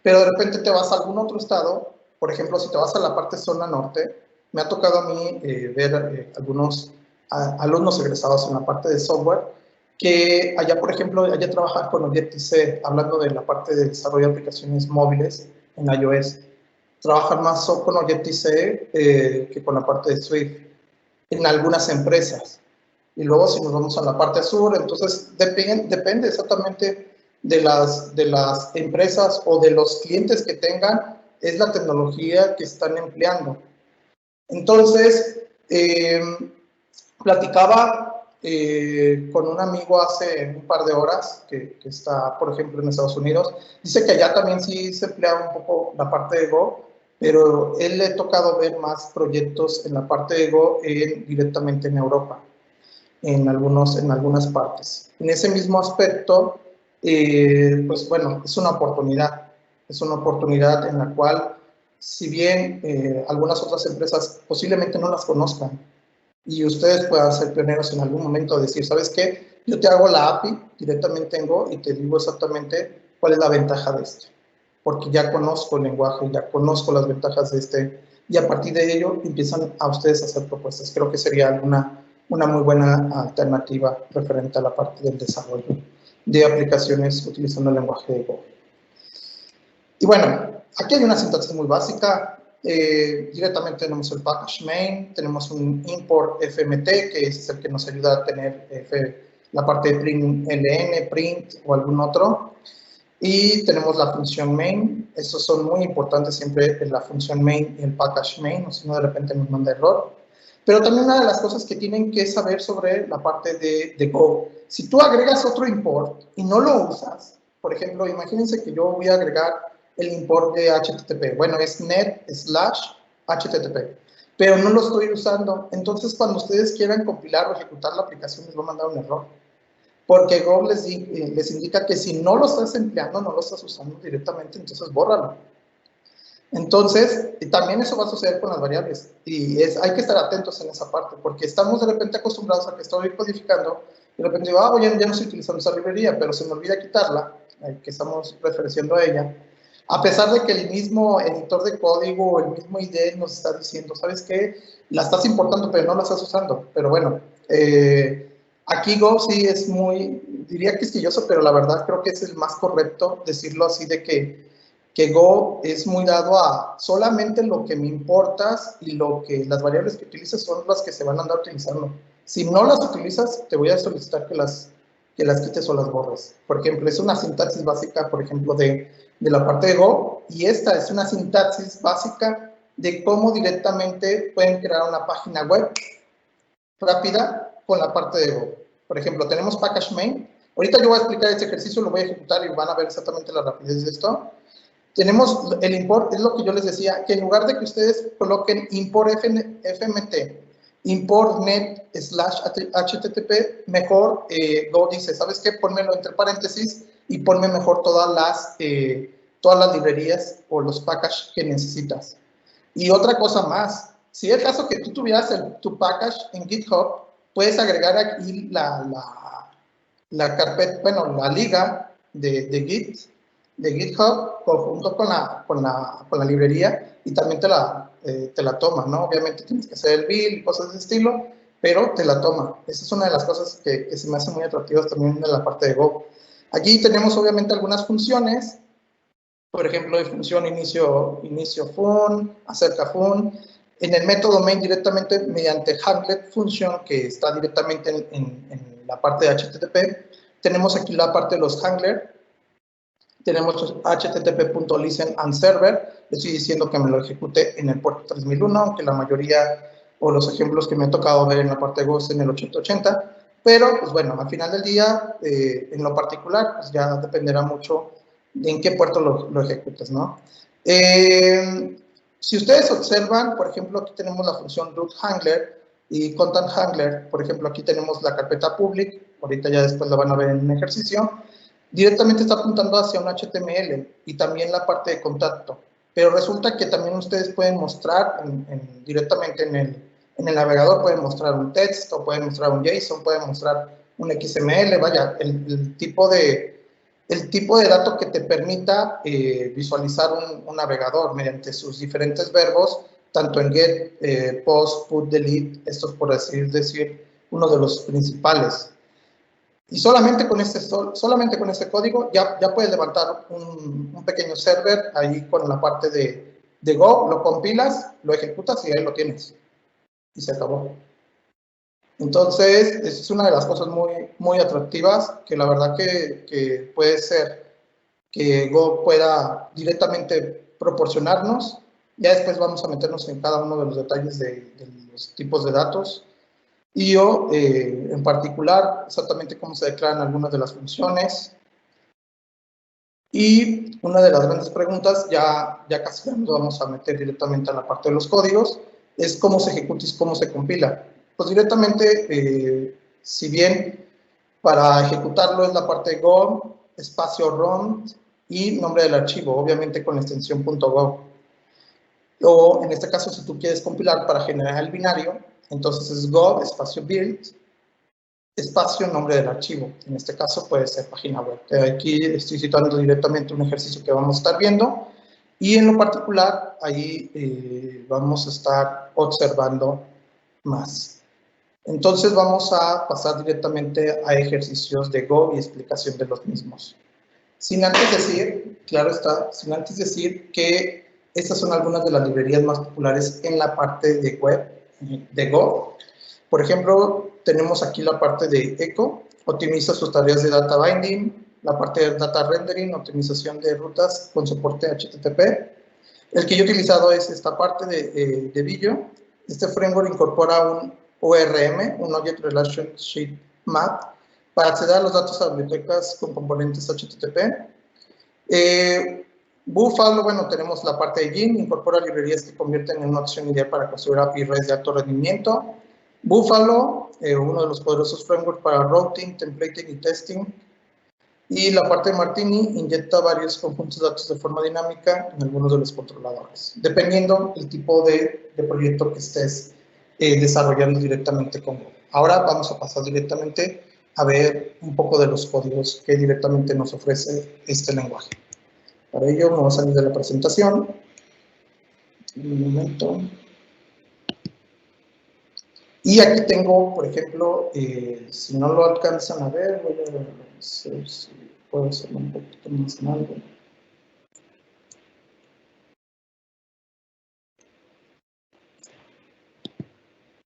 Pero de repente te vas a algún otro estado, por ejemplo, si te vas a la parte zona norte, me ha tocado a mí ver algunos alumnos egresados en la parte de software, que allá, por ejemplo, allá trabajar con Objective-C, hablando de la parte de desarrollo de aplicaciones móviles en iOS, trabajan más con Objective-C que con la parte de Swift en algunas empresas. Y luego si nos vamos a la parte sur, entonces depende exactamente de las empresas o de los clientes que tengan, es la tecnología que están empleando. Entonces, platicaba con un amigo hace un par de horas que está, por ejemplo, en Estados Unidos. Dice que allá también sí se emplea un poco la parte de Go, pero él le ha tocado ver más proyectos en la parte de Go directamente en Europa, en algunas partes. En ese mismo aspecto, pues bueno, es una oportunidad en la cual, si bien algunas otras empresas posiblemente no las conozcan, y ustedes puedan ser pioneros en algún momento de decir, ¿sabes qué? Yo te hago la API directamente en Go y te digo exactamente cuál es la ventaja de este, porque ya conozco el lenguaje, ya conozco las ventajas de este, y a partir de ello empiezan a ustedes a hacer propuestas. Creo que sería una muy buena alternativa referente a la parte del desarrollo de aplicaciones utilizando el lenguaje de Go. Y bueno, aquí hay una sintaxis muy básica. Directamente tenemos el package main, tenemos un import fmt, que es el que nos ayuda a tener la parte de print ln, print o algún otro. Y tenemos la función main. Estos son muy importantes siempre, la función main y el package main, o si no de repente nos manda error. Pero también una de las cosas que tienen que saber sobre la parte de Go, si tú agregas otro import y no lo usas, por ejemplo, imagínense que yo voy a agregar el import de HTTP. Bueno, es net/HTTP, pero no lo estoy usando. Entonces, cuando ustedes quieran compilar o ejecutar la aplicación, les va a mandar un error, porque Go les indica que si no lo estás empleando, no lo estás usando directamente, entonces bórralo. Entonces, también eso va a suceder con las variables, y hay que estar atentos en esa parte, porque estamos de repente acostumbrados a que estoy codificando, y de repente digo, ya no estoy utilizando esa librería, pero se me olvida quitarla, que estamos referenciando a ella, a pesar de que el mismo editor de código o el mismo IDE nos está diciendo, ¿sabes qué? La estás importando, pero no la estás usando. Pero bueno, aquí Go sí es muy, diría quisquilloso, pero la verdad creo que es el más correcto decirlo así, de que Go es muy dado a solamente lo que me importas y las variables que utilices son las que se van a andar utilizando. Si no las utilizas, te voy a solicitar que las quites o las borres. Por ejemplo, es una sintaxis básica, por ejemplo, de la parte de Go, y esta es una sintaxis básica de cómo directamente pueden crear una página web rápida con la parte de Go. Por ejemplo, tenemos package main. Ahorita yo voy a explicar este ejercicio, lo voy a ejecutar y van a ver exactamente la rapidez de esto. Tenemos el import, es lo que yo les decía, que en lugar de que ustedes coloquen import fmt, import net/http, mejor Go dice, ¿sabes qué? Pónmelo entre paréntesis y ponme mejor todas las librerías o los packages que necesitas. Y otra cosa más, si es el caso que tú tuvieras tu package en GitHub, puedes agregar aquí la carpeta, bueno, la liga de GitHub junto con la librería, y también te la toma, ¿no? Obviamente tienes que hacer el build y cosas de ese estilo, pero te la toma. Esa es una de las cosas que se me hacen muy atractivas también en la parte de Go. Aquí tenemos obviamente algunas funciones, por ejemplo, de función inicio fun, acerca fun. En el método main directamente mediante handlet function, que está directamente en la parte de HTTP, tenemos aquí la parte de los handlers, Tenemos http.listen and server. Le estoy diciendo que me lo ejecute en el puerto 3001, aunque la mayoría o los ejemplos que me ha tocado ver en la parte de Go es en el 8080. Pero, pues bueno, al final del día, en lo particular, pues ya dependerá mucho de en qué puerto lo ejecutes, ¿no? Si ustedes observan, por ejemplo, aquí tenemos la función root handler y content handler. Por ejemplo, aquí tenemos la carpeta public. Ahorita ya después la van a ver en un ejercicio. Directamente está apuntando hacia un HTML y también la parte de contacto. Pero resulta que también ustedes pueden mostrar directamente en el navegador, pueden mostrar un texto, pueden mostrar un JSON, pueden mostrar un XML, vaya, el tipo de dato que te permita visualizar un navegador mediante sus diferentes verbos, tanto en get, post, put, delete, estos por así decir, uno de los principales. Y solamente con este código ya puedes levantar un pequeño server ahí con la parte de Go, lo compilas, lo ejecutas y ahí lo tienes. Y se acabó. Entonces, es una de las cosas muy atractivas que la verdad que puede ser que Go pueda directamente proporcionarnos. Ya después vamos a meternos en cada uno de los detalles de los tipos de datos. Y yo, en particular, exactamente cómo se declaran algunas de las funciones. Y una de las grandes preguntas, ya casi nos vamos a meter directamente a la parte de los códigos, es cómo se ejecuta y cómo se compila. Pues directamente, si bien para ejecutarlo es la parte de Go, espacio ROM y nombre del archivo, obviamente con la extensión .go. O en este caso, si tú quieres compilar para generar el binario, entonces es go, espacio build, espacio nombre del archivo. En este caso puede ser página web. Aquí estoy citando directamente un ejercicio que vamos a estar viendo y en lo particular ahí vamos a estar observando más. Entonces vamos a pasar directamente a ejercicios de Go y explicación de los mismos. Sin antes decir, claro está, sin antes decir que estas son algunas de las librerías más populares en la parte de web de Go. Por ejemplo, tenemos aquí la parte de Echo, optimiza sus tareas de data binding, la parte de data rendering, optimización de rutas con soporte HTTP. El que yo he utilizado es esta parte de Villo. Este framework incorpora un ORM, un Object Relationship Map, para acceder a los datos a bibliotecas con componentes HTTP. Buffalo, bueno, tenemos la parte de Gin, incorpora librerías que convierten en una opción ideal para construir APIs de alto rendimiento. Buffalo, uno de los poderosos frameworks para routing, templating y testing. Y la parte de Martini inyecta varios conjuntos de datos de forma dinámica en algunos de los controladores, dependiendo del tipo de proyecto que estés desarrollando directamente con Go. Ahora vamos a pasar directamente a ver un poco de los códigos que directamente nos ofrece este lenguaje. Para ello, vamos a salir de la presentación. Un momento. Y aquí tengo, por ejemplo, si no lo alcanzan a ver, voy a ver si puedo hacerlo un poquito más grande.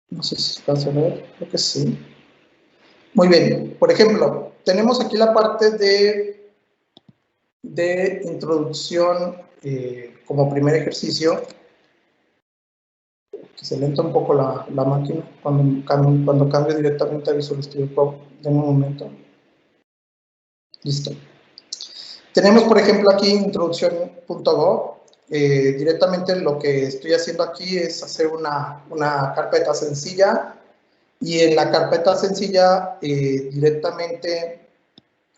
No sé si se alcanza a ver, creo que sí. Muy bien, por ejemplo, tenemos aquí la parte de introducción como primer ejercicio, que se lenta un poco la máquina cuando cambio directamente a Visual Studio Code. Denme un momento. Listo. Tenemos, por ejemplo, aquí introducción.go. Directamente lo que estoy haciendo aquí es hacer una carpeta sencilla y en la carpeta sencilla directamente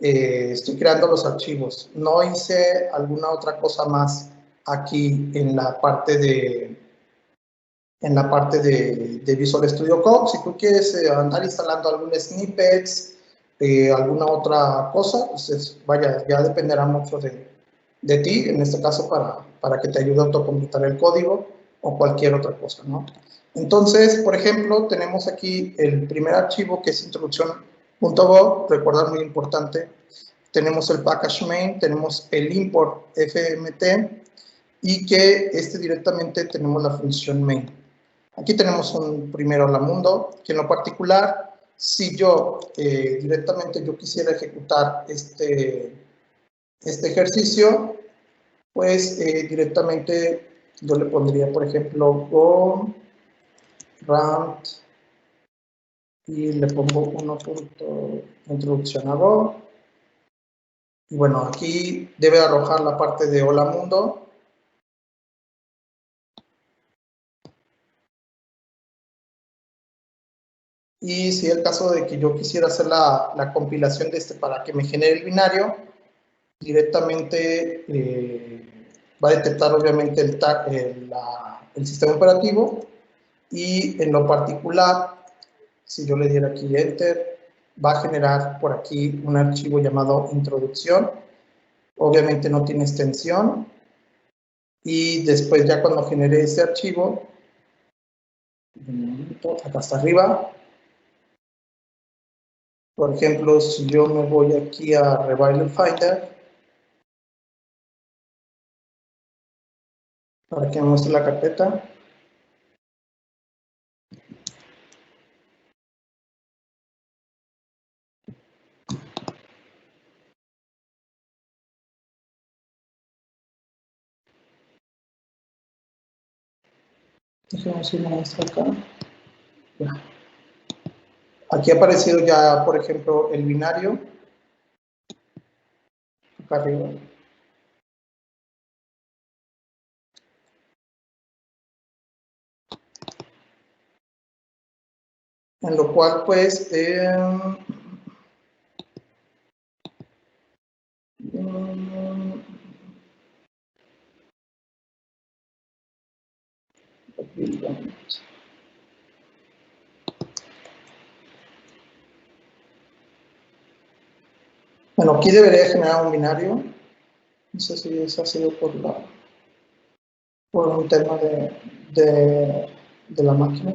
estoy creando los archivos. No hice alguna otra cosa más aquí en la parte de Visual Studio Code. Si tú quieres andar instalando algún snippets, alguna otra cosa, pues vaya, ya dependerá mucho de ti, en este caso para que te ayude a autocompletar el código o cualquier otra cosa, ¿no? Entonces, por ejemplo, tenemos aquí el primer archivo que es introducción.go, recordar muy importante, tenemos el package main, tenemos el import fmt y que directamente tenemos la función main. Aquí tenemos un primero Lamundo, que en lo particular, si yo directamente yo quisiera ejecutar este ejercicio, pues directamente yo le pondría, por ejemplo, go rand y le pongo 1.introducción a Go. Y bueno, aquí debe arrojar la parte de hola mundo. Y si es el caso de que yo quisiera hacer la compilación de este para que me genere el binario, directamente va a detectar obviamente el sistema operativo, y en lo particular, si yo le diera aquí Enter, va a generar por aquí un archivo llamado introducción. Obviamente no tiene extensión, y después ya cuando genere ese archivo, acá hasta arriba, por ejemplo, si yo me voy aquí a Revival Finder, para que me muestre la carpeta. Déjenme ver si me muestra acá. Ya. Aquí ha aparecido ya, por ejemplo, el binario. Acá arriba. En lo cual, pues, bueno, aquí debería generar un binario. No sé si eso ha sido por un tema de la máquina.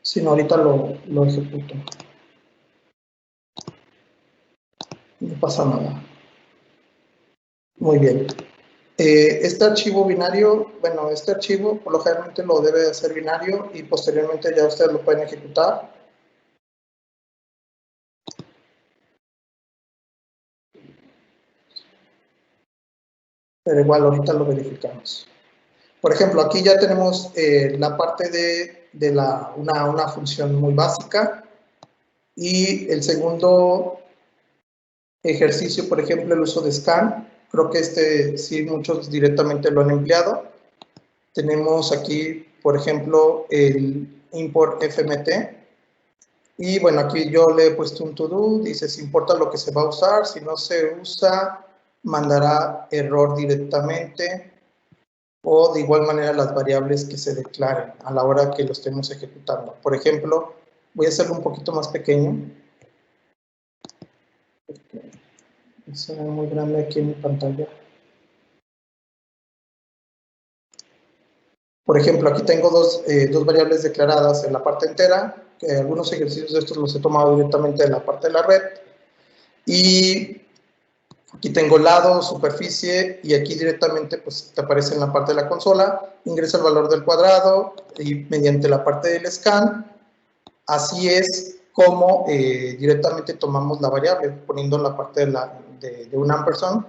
Si no, ahorita lo ejecuto. No pasa nada. Muy bien. Este archivo binario, bueno, este archivo por lo generalmente lo debe de hacer binario y posteriormente ya ustedes lo pueden ejecutar. Pero igual ahorita lo verificamos. Por ejemplo, aquí ya tenemos la parte de una función muy básica, y el segundo ejercicio, por ejemplo, el uso de scan. Creo que este sí muchos directamente lo han empleado. Tenemos aquí, por ejemplo, el import fmt. Y bueno, aquí yo le he puesto un to-do, dice si importa lo que se va a usar, si no se usa, mandará error directamente, o de igual manera las variables que se declaren a la hora que lo estemos ejecutando. Por ejemplo, voy a hacerlo un poquito más pequeño, porque se ve muy grande aquí en mi pantalla. Por ejemplo, aquí tengo dos variables declaradas en la parte entera, que algunos ejercicios de estos los he tomado directamente de la parte de la red, y aquí tengo lado, superficie, y aquí directamente pues te aparece en la parte de la consola, ingresa el valor del cuadrado, y mediante la parte del scan, así es como directamente tomamos la variable, poniendo la parte de un ampersand,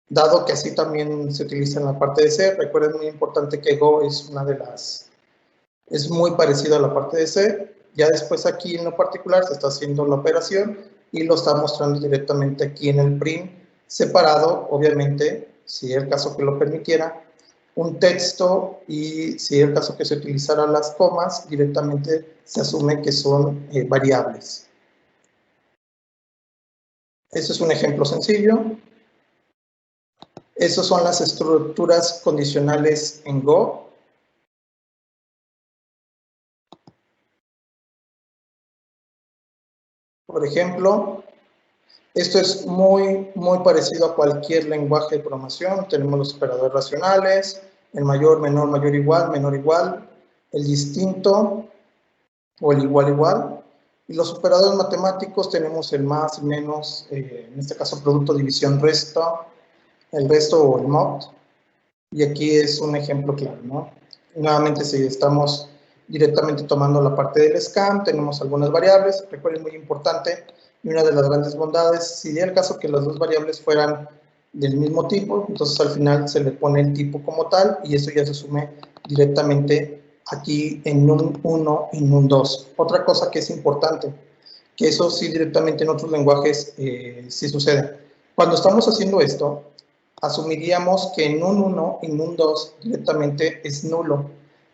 dado que así también se utiliza en la parte de C. Recuerden, muy importante que Go es es muy parecido a la parte de C. Ya después aquí en lo particular se está haciendo la operación y lo está mostrando directamente aquí en el print, separado, obviamente, si es el caso que lo permitiera, un texto, y si es el caso que se utilizara las comas, directamente se asume que son variables. Este es un ejemplo sencillo. Esas son las estructuras condicionales en Go. Por ejemplo, esto es muy parecido a cualquier lenguaje de programación. Tenemos los operadores racionales, el mayor, menor, igual, el distinto o el igual. Y los operadores matemáticos tenemos el más, el menos, en este caso producto, división, resto, el resto o el mod. Y aquí es un ejemplo claro, ¿no? Nuevamente, si estamos directamente tomando la parte del scam, tenemos algunas variables, recuerden, muy importante, y una de las grandes bondades, si diera el caso que las dos variables fueran del mismo tipo, entonces al final se le pone el tipo como tal, y eso ya se sume directamente aquí en num1 y num2. Otra cosa que es importante, que eso sí directamente en otros lenguajes sí sucede. Cuando estamos haciendo esto, asumiríamos que num1 y num2 directamente es nulo,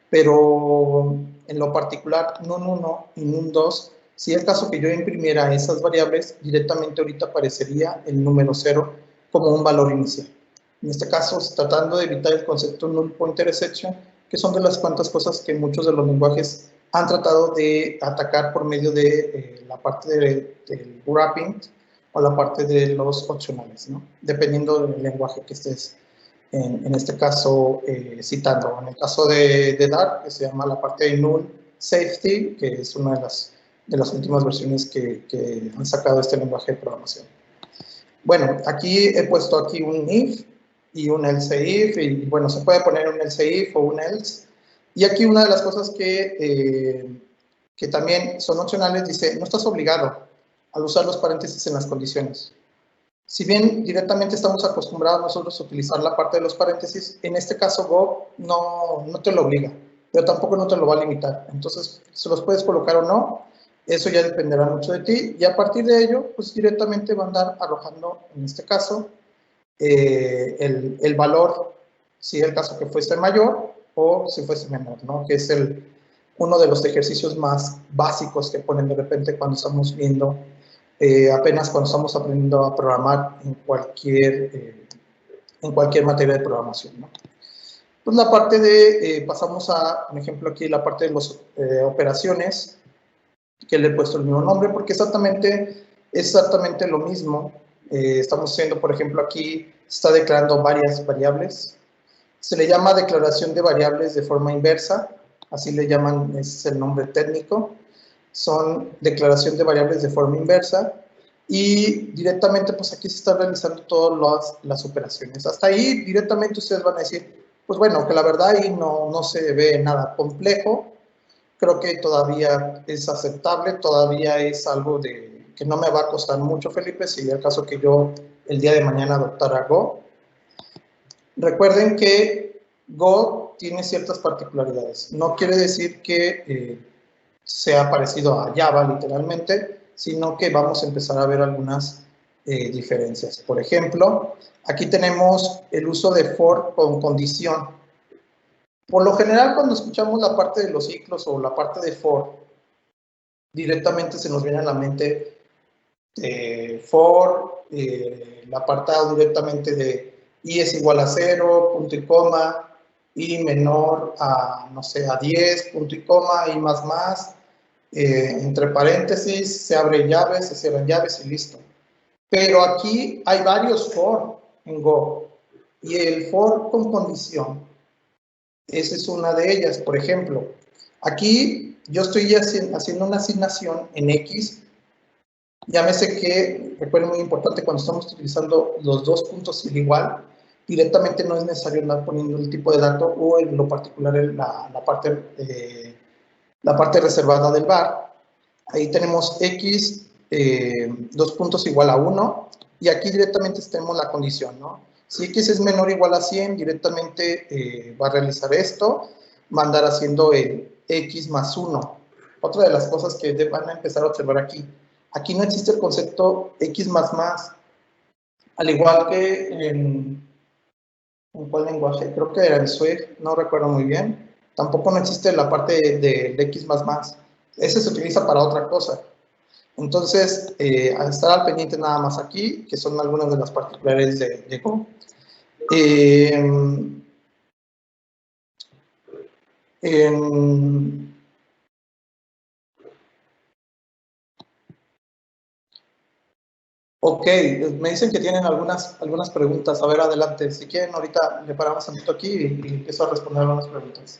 pero en lo particular num1 y num2, si es el caso que yo imprimiera esas variables, directamente ahorita aparecería el número 0 como un valor inicial. En este caso, tratando de evitar el concepto null pointer exception, que son de las cuantas cosas que muchos de los lenguajes han tratado de atacar por medio de la parte del wrapping o la parte de los opcionales, ¿no? Dependiendo del lenguaje que estés, en este caso, citando. En el caso de Dart, que se llama la parte de null safety, que es una de las últimas versiones que han sacado este lenguaje de programación. Bueno, aquí he puesto aquí un if y un else if, y bueno, se puede poner un else if o un else. Y aquí una de las cosas que también son opcionales, dice, no estás obligado al usar los paréntesis en las condiciones. Si bien directamente estamos acostumbrados nosotros a utilizar la parte de los paréntesis, en este caso Go no te lo obliga, pero tampoco no te lo va a limitar. Entonces, se los puedes colocar o no, eso ya dependerá mucho de ti, y a partir de ello, pues directamente va a andar arrojando, en este caso, el valor, si es el caso que fuese mayor o si fuese menor, ¿no? Que es uno de los ejercicios más básicos que ponen de repente cuando estamos viendo, apenas cuando estamos aprendiendo a programar en cualquier materia de programación, ¿no? Pues la parte de, pasamos a, por ejemplo, aquí la parte de las operaciones, que le he puesto el mismo nombre, porque exactamente lo mismo. Estamos haciendo, por ejemplo, aquí está declarando varias variables. Se le llama declaración de variables de forma inversa, así le llaman, es el nombre técnico. Son declaración de variables de forma inversa, y directamente pues aquí se están realizando todas las operaciones. Hasta ahí directamente ustedes van a decir, pues bueno, que la verdad ahí no se ve nada complejo. Creo que todavía es aceptable, todavía es algo que no me va a costar mucho, Felipe, si es el caso que yo el día de mañana adoptara Go. Recuerden que Go tiene ciertas particularidades. No quiere decir que sea parecido a Java, literalmente, sino que vamos a empezar a ver algunas diferencias. Por ejemplo, aquí tenemos el uso de for con condición. Por lo general, cuando escuchamos la parte de los ciclos o la parte de for, directamente se nos viene a la mente for, el apartado directamente de i es igual a 0, punto y coma, i menor a, no sé, a 10, punto y coma, i más, entre paréntesis, se abren llaves, se cierran llaves y listo. Pero aquí hay varios for en Go, y el for con condición, esa es una de ellas. Por ejemplo, aquí yo estoy haciendo una asignación en X. Llámese que, recuerden, muy importante, cuando estamos utilizando los dos puntos al igual, directamente no es necesario andar poniendo el tipo de dato o en lo particular la parte reservada del var. Ahí tenemos X, dos puntos igual a 1, y aquí directamente tenemos la condición, ¿no? Si X es menor o igual a 100, directamente va a realizar esto, va a andar haciendo el X más 1. Otra de las cosas que van a empezar a observar aquí no existe el concepto X más, al igual que ¿en cuál lenguaje? Creo que era en Swift, no recuerdo muy bien. Tampoco no existe la parte de X más. Ese se utiliza para otra cosa. Entonces, al estar al pendiente nada más aquí, que son algunas de las particularidades de Go. Ok, me dicen que tienen algunas preguntas. A ver, adelante. Si quieren, ahorita le paramos un poquito aquí y empiezo a responder algunas preguntas.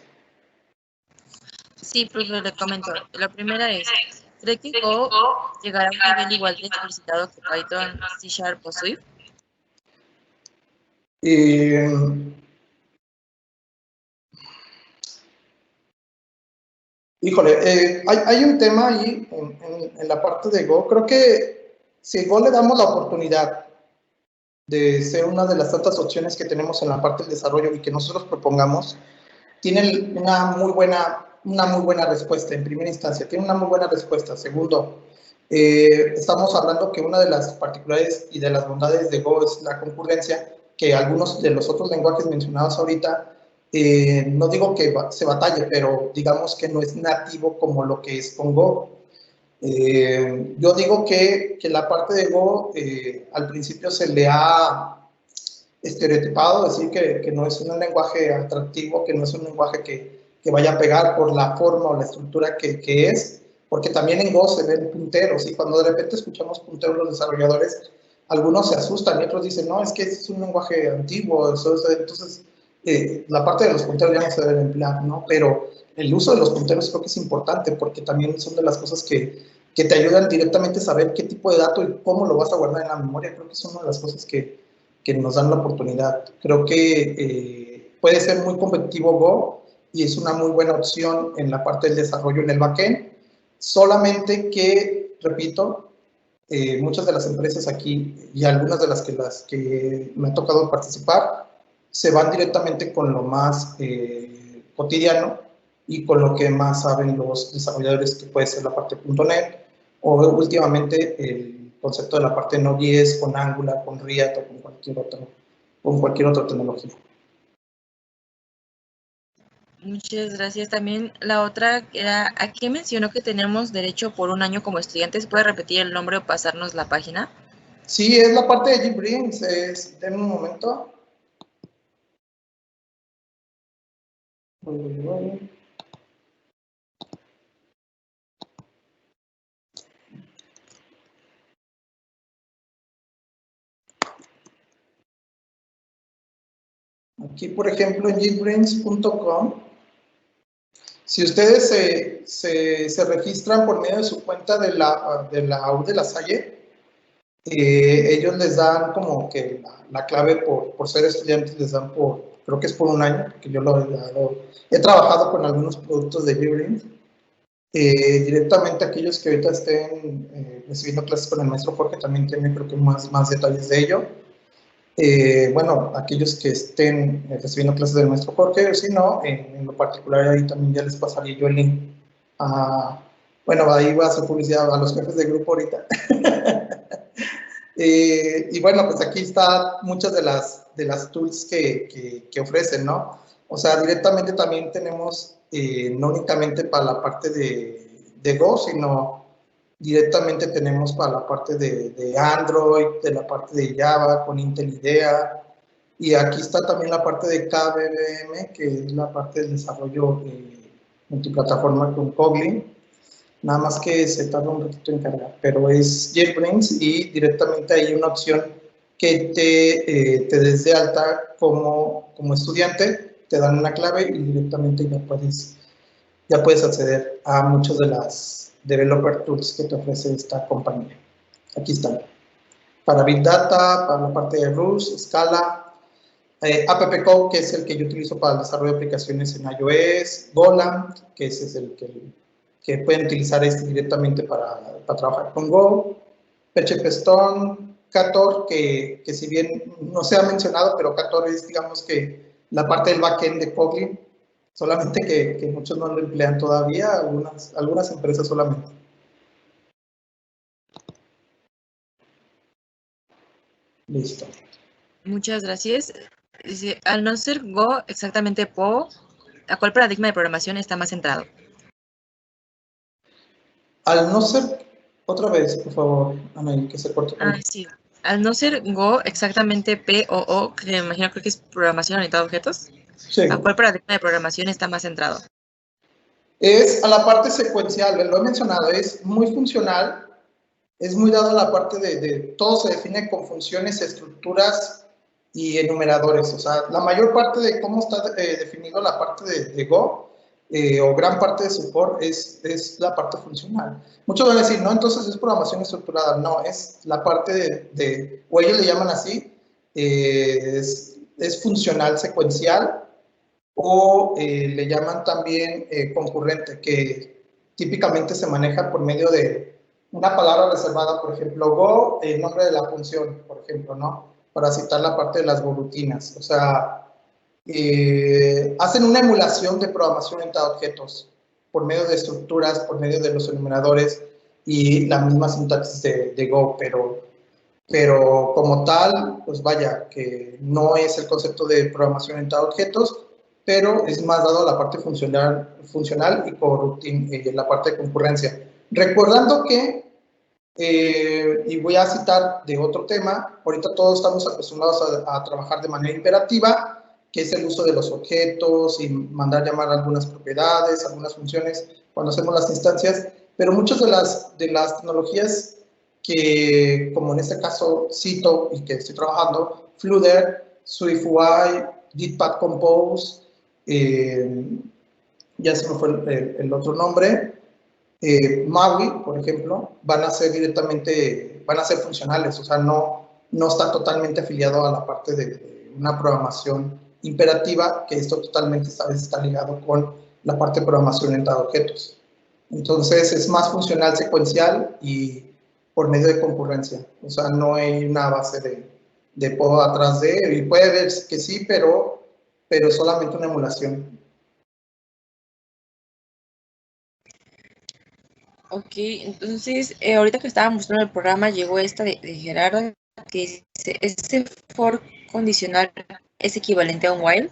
Sí, profesor, le comento. La primera es, ¿cree que Go llegará a un nivel igual de explicitado que Python, C# o Swift? Híjole, hay un tema ahí en la parte de Go. Creo que si Go le damos la oportunidad de ser una de las tantas opciones que tenemos en la parte del desarrollo y que nosotros propongamos, tiene una muy buena respuesta en primera instancia, tiene una muy buena respuesta. Segundo, estamos hablando que una de las particularidades y de las bondades de Go es la concurrencia, que algunos de los otros lenguajes mencionados ahorita, no digo que se batalle, pero digamos que no es nativo como lo que es con Go. Yo digo que la parte de Go al principio se le ha estereotipado, decir que no es un lenguaje atractivo, que no es un lenguaje que vaya a pegar por la forma o la estructura que es, porque también en Go se ven punteros, y cuando de repente escuchamos punteros los desarrolladores, algunos se asustan y otros dicen, no, es que es un lenguaje antiguo, entonces la parte de los punteros ya no se debe emplear, ¿no? Pero el uso de los punteros creo que es importante, porque también son de las cosas que te ayudan directamente a saber qué tipo de dato y cómo lo vas a guardar en la memoria. Creo que es una de las cosas que nos dan la oportunidad. Creo que puede ser muy competitivo Go y es una muy buena opción en la parte del desarrollo en el backend, solamente que, repito, muchas de las empresas aquí y algunas de las que me ha tocado participar se van directamente con lo más cotidiano y con lo que más saben los desarrolladores, que puede ser la parte .NET o últimamente el concepto de la parte de Node.js con Angular, con React o con cualquier otra tecnología. Muchas gracias. También la otra era, aquí mencionó que tenemos derecho por un año como estudiantes. ¿Puede repetir el nombre o pasarnos la página? Sí, es la parte de JetBrains. En un momento. Aquí, por ejemplo, en JetBrains.com, si ustedes se registran por medio de su cuenta de la U de La Salle, ellos les dan como que la clave por ser estudiantes, les dan creo que es por un año, porque yo he trabajado con algunos productos de JetBrains. Directamente aquellos que ahorita estén recibiendo clases con el maestro Jorge también tienen, creo que más detalles de ello. Bueno, aquellos que estén recibiendo clases del maestro Jorge, o si no, en lo particular ahí también ya les pasaría yo el link bueno, ahí voy a hacer publicidad a los jefes de grupo ahorita. Y bueno, pues aquí está muchas de las tools que ofrecen, ¿no? O sea, directamente también tenemos, no únicamente para la parte de Go, sino directamente tenemos para la parte de Android, de la parte de Java, con Intel IDEA, y aquí está también la parte de KVM, que es la parte del desarrollo multiplataforma con Kotlin. Nada más que se tarda un ratito en cargar, pero es JetBrains y directamente hay una opción que te des de alta como estudiante, te dan una clave y directamente ya puedes acceder a muchas de las developer tools que te ofrece esta compañía. Aquí están. Para Big Data, para la parte de Rust, Scala, App Code, que es el que yo utilizo para el desarrollo de aplicaciones en iOS, Golang, que ese es el que pueden utilizar directamente para trabajar con Go, PHP Storm, Ktor, que si bien no se ha mencionado, pero Ktor es, digamos que, la parte del backend de Kotlin, solamente que muchos no lo emplean todavía, algunas empresas solamente. Listo. Muchas gracias. Al no ser Go, exactamente Po, ¿a cuál paradigma de programación está más centrado? Al no ser, otra vez, por favor, Anaí, que se corte. Sí. Al no ser Go, exactamente POO, que me imagino creo que es programación orientada a objetos, Sí. ¿a cuál paradigma de programación está más centrado? Es a la parte secuencial, lo he mencionado, es muy funcional, es muy dado a la parte de todo se define con funciones, estructuras y enumeradores. O sea, la mayor parte de cómo está definido la parte de Go, o gran parte de su core, es la parte funcional. Muchos van a decir, no, entonces es programación estructurada. No, es la parte o ellos le llaman así, es funcional secuencial, o le llaman también concurrente, que típicamente se maneja por medio de una palabra reservada, por ejemplo, Go, el nombre de la función, por ejemplo, ¿no? Para citar la parte de las gorutinas. O sea, hacen una emulación de programación orientada a objetos por medio de estructuras, por medio de los enumeradores y la misma sintaxis de Go, pero como tal, pues vaya, que no es el concepto de programación orientada a objetos, pero es más dado a la parte funcional y la parte de concurrencia. Recordando que, y voy a citar de otro tema, ahorita todos estamos acostumbrados a trabajar de manera imperativa, que es el uso de los objetos y mandar llamar algunas propiedades, algunas funciones cuando hacemos las instancias, pero muchas de las tecnologías que, como en este caso cito y que estoy trabajando, Flutter, SwiftUI, Gitpad Compose, ya se me fue el otro nombre, Maui, por ejemplo, van a ser funcionales, o sea, no está totalmente afiliado a la parte de una programación imperativa, que esto totalmente esta vez está ligado con la parte de programación orientada a objetos. Entonces, es más funcional secuencial y por medio de concurrencia, o sea, no hay una base de podo atrás de, y puede ver que sí, pero solamente una emulación. Ok, entonces, ahorita que estaba mostrando el programa, llegó esta de Gerardo, que dice, ¿ese for condicional es equivalente a un while?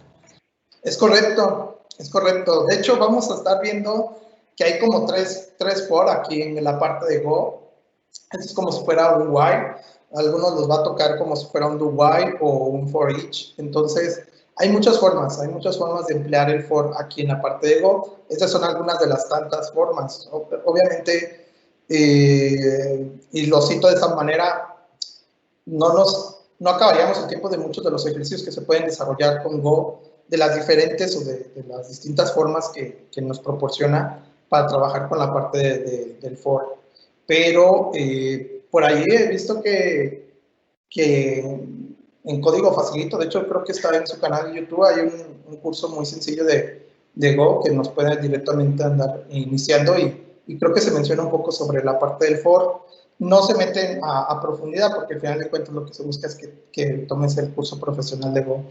Es correcto, es correcto. De hecho, vamos a estar viendo que hay como tres for aquí en la parte de Go. Esto es como si fuera un while. A algunos los va a tocar como si fuera un do while o un for each. Entonces, hay muchas formas de emplear el for aquí en la parte de Go. Estas son algunas de las tantas formas. Obviamente, y lo cito de esta manera, no acabaríamos el tiempo de muchos de los ejercicios que se pueden desarrollar con Go, de las diferentes o de las distintas formas que nos proporciona para trabajar con la parte del for. Pero por ahí he visto que en código facilito, de hecho creo que está en su canal de YouTube, hay un curso muy sencillo de Go que nos puede directamente andar iniciando y creo que se menciona un poco sobre la parte del for. No se meten a profundidad porque al final de cuentas lo que se busca es que tomes el curso profesional de Go,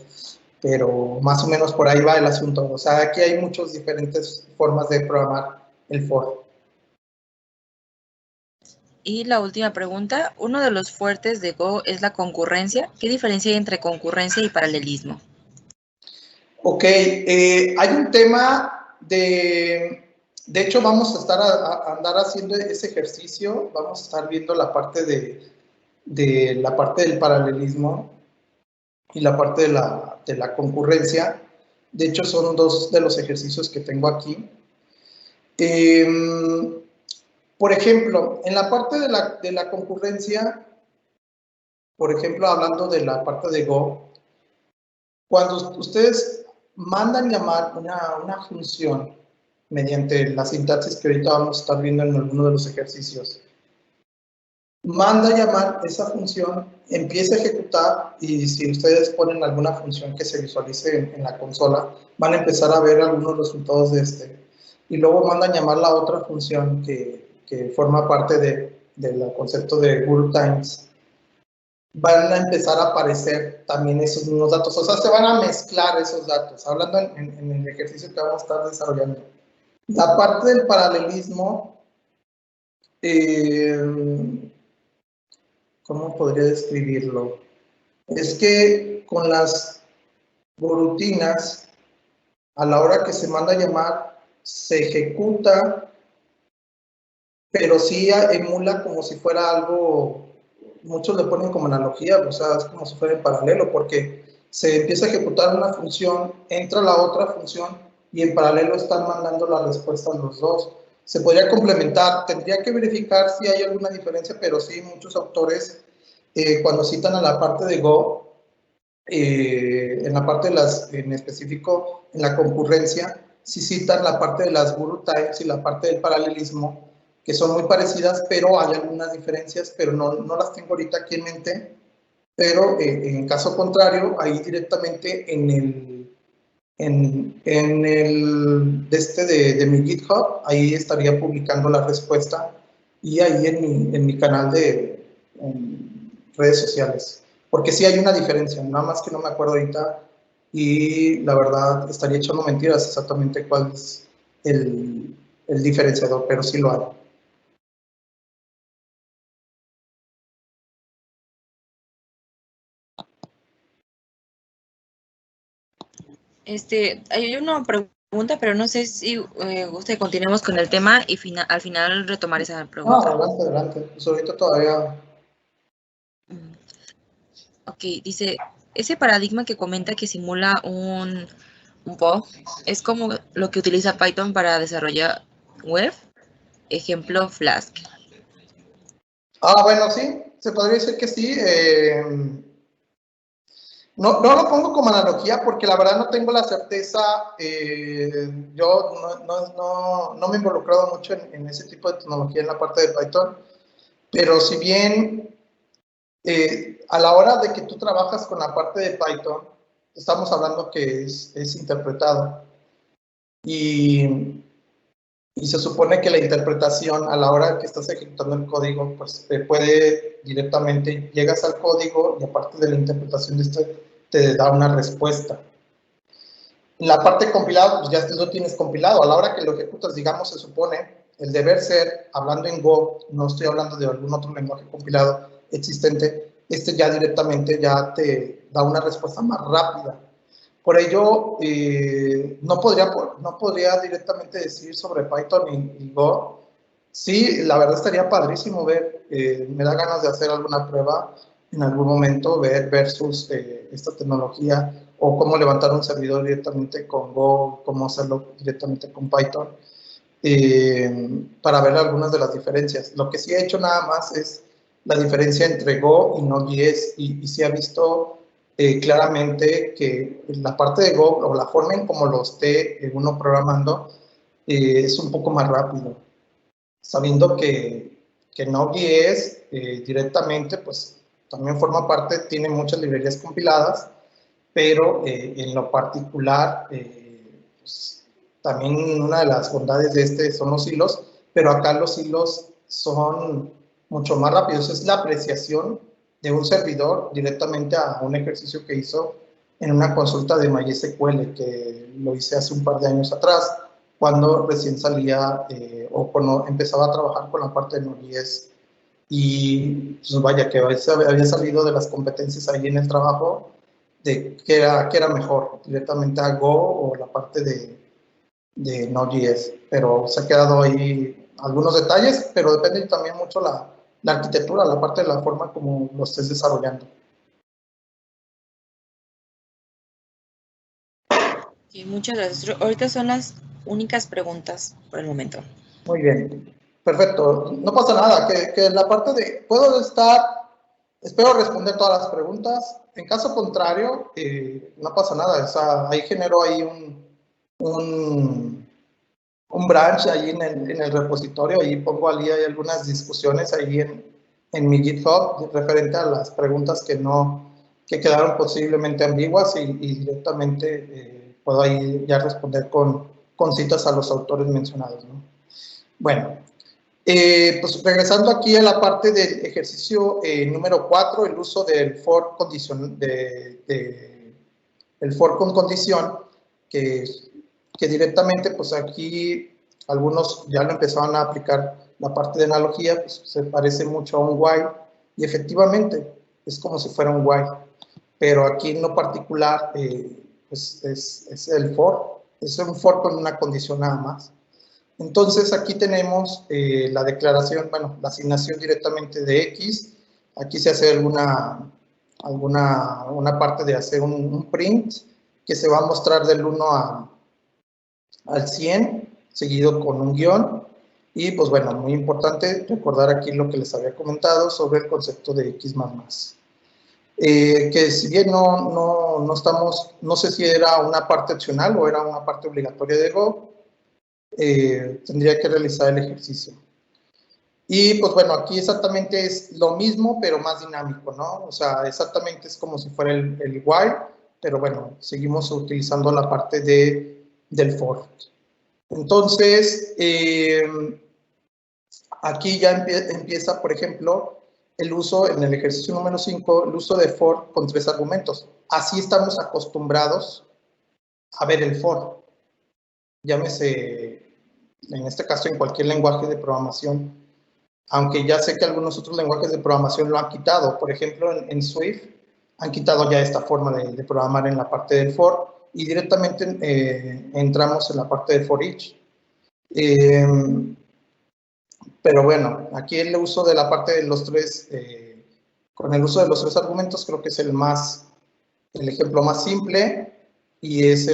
pero más o menos por ahí va el asunto. O sea, aquí hay muchas diferentes formas de programar el for. Y la última pregunta, uno de los fuertes de Go es la concurrencia. ¿Qué diferencia hay entre concurrencia y paralelismo? Ok, hay un tema de hecho vamos a estar a andar haciendo ese ejercicio, vamos a estar viendo la parte la parte del paralelismo y la parte de la concurrencia. De hecho, son dos de los ejercicios que tengo aquí. Por ejemplo, en la parte de la concurrencia, por ejemplo, hablando de la parte de Go, cuando ustedes mandan llamar una función mediante la sintaxis que ahorita vamos a estar viendo en alguno de los ejercicios, manda llamar esa función, empieza a ejecutar y si ustedes ponen alguna función que se visualice en la consola, van a empezar a ver algunos resultados de este. Y luego mandan llamar la otra función que forma parte del concepto de GuruTimes. Van a empezar a aparecer también esos mismos datos, o sea, se van a mezclar esos datos, hablando en el ejercicio que vamos a estar desarrollando. La parte del paralelismo, ¿cómo podría describirlo? Es que con las gorutinas, a la hora que se manda a llamar, se ejecuta, pero sí emula como si fuera algo, muchos le ponen como analogía, o sea, es como si fuera en paralelo, porque se empieza a ejecutar una función, entra la otra función y en paralelo están mandando la respuesta a los dos. Se podría complementar, tendría que verificar si hay alguna diferencia, pero sí, muchos autores, cuando citan a la parte de Go, en la parte en específico, en la concurrencia, sí citan la parte de las GuruTimes y la parte del paralelismo, que son muy parecidas, pero hay algunas diferencias, pero no las tengo ahorita aquí en mente. Pero en caso contrario, ahí directamente en en el de mi GitHub, ahí estaría publicando la respuesta y ahí en mi canal de redes sociales. Porque sí hay una diferencia, nada más que no me acuerdo ahorita y la verdad estaría echando mentiras exactamente cuál es el diferenciador, pero sí lo hay. Hay una pregunta, pero no sé si gusta que continuemos con el tema y al final retomar esa pregunta. No, adelante. Pues ahorita todavía. Ok, dice, ese paradigma que comenta que simula un POC es como lo que utiliza Python para desarrollar web, ejemplo Flask. Bueno, sí, se podría decir que sí. No lo pongo como analogía porque la verdad no tengo la certeza. Yo no me he involucrado mucho en ese tipo de tecnología en la parte de Python, pero si bien a la hora de que tú trabajas con la parte de Python, estamos hablando que es interpretado. Y se supone que la interpretación a la hora que estás ejecutando el código, pues puede directamente, llegas al código y aparte de la interpretación de te da una respuesta. En la parte compilada, pues ya lo tienes compilado. A la hora que lo ejecutas, digamos, se supone, el deber ser, hablando en Go, no estoy hablando de algún otro lenguaje compilado existente, ya directamente ya te da una respuesta más rápida. Por ello, no podría directamente decir sobre Python y Go. Sí, la verdad estaría padrísimo ver, me da ganas de hacer alguna prueba en algún momento, ver versus esta tecnología o cómo levantar un servidor directamente con Go, cómo hacerlo directamente con Python, para ver algunas de las diferencias. Lo que sí he hecho nada más es la diferencia entre Go y Node.js y sí he visto claramente que la parte de Go o la forma en cómo lo esté uno programando es un poco más rápido, sabiendo que Node.js directamente pues también forma parte, tiene muchas librerías compiladas, pero en lo particular pues, también una de las bondades de son los hilos, pero acá los hilos son mucho más rápidos. Es la apreciación de un servidor directamente a un ejercicio que hizo en una consulta de MySQL, que lo hice hace un par de años atrás, cuando recién salía o cuando empezaba a trabajar con la parte de Node.js. Y pues vaya, que había salido de las competencias ahí en el trabajo, de qué era mejor, directamente a Go o la parte de Node.js. Pero se ha quedado ahí algunos detalles, pero depende también mucho la arquitectura, la parte de la forma como lo estés desarrollando. Okay, muchas gracias. Ahorita son las únicas preguntas por el momento. Muy bien, perfecto. No pasa nada, que la parte de, espero responder todas las preguntas. En caso contrario, no pasa nada. O sea, ahí genero ahí un branch ahí en el repositorio, ahí pongo ahí hay algunas discusiones ahí en mi GitHub referente a las preguntas que quedaron posiblemente ambiguas y directamente puedo ahí ya responder con citas a los autores mencionados, ¿no? Bueno, pues regresando aquí a la parte del ejercicio número 4, el uso del for el for con condición, que directamente, pues aquí algunos ya lo empezaban a aplicar la parte de analogía, pues se parece mucho a un while, y efectivamente es como si fuera un while, pero aquí en lo particular, pues es el for, es un for con una condición nada más. Entonces aquí tenemos la declaración, bueno, la asignación directamente de X. Aquí se hace una parte de hacer un print que se va a mostrar del 1 al 100, seguido con un guión. Y pues bueno, muy importante recordar aquí lo que les había comentado sobre el concepto de X más. Que si bien no estamos, no sé si era una parte opcional o era una parte obligatoria de Go, tendría que realizar el ejercicio. Y pues bueno, aquí exactamente es lo mismo, pero más dinámico, ¿no? O sea, exactamente es como si fuera el while, pero bueno, seguimos utilizando la parte del for. Entonces, aquí ya empieza, por ejemplo, el uso, en el ejercicio número 5, el uso de for con 3 argumentos. Así estamos acostumbrados a ver el for. Llámese, en este caso, en cualquier lenguaje de programación, aunque ya sé que algunos otros lenguajes de programación lo han quitado. Por ejemplo, en Swift han quitado ya esta forma de programar en la parte del for y directamente entramos en la parte de for each. Pero bueno, aquí el uso de la parte de los 3, con el uso de los 3 argumentos, creo que es el ejemplo más simple y es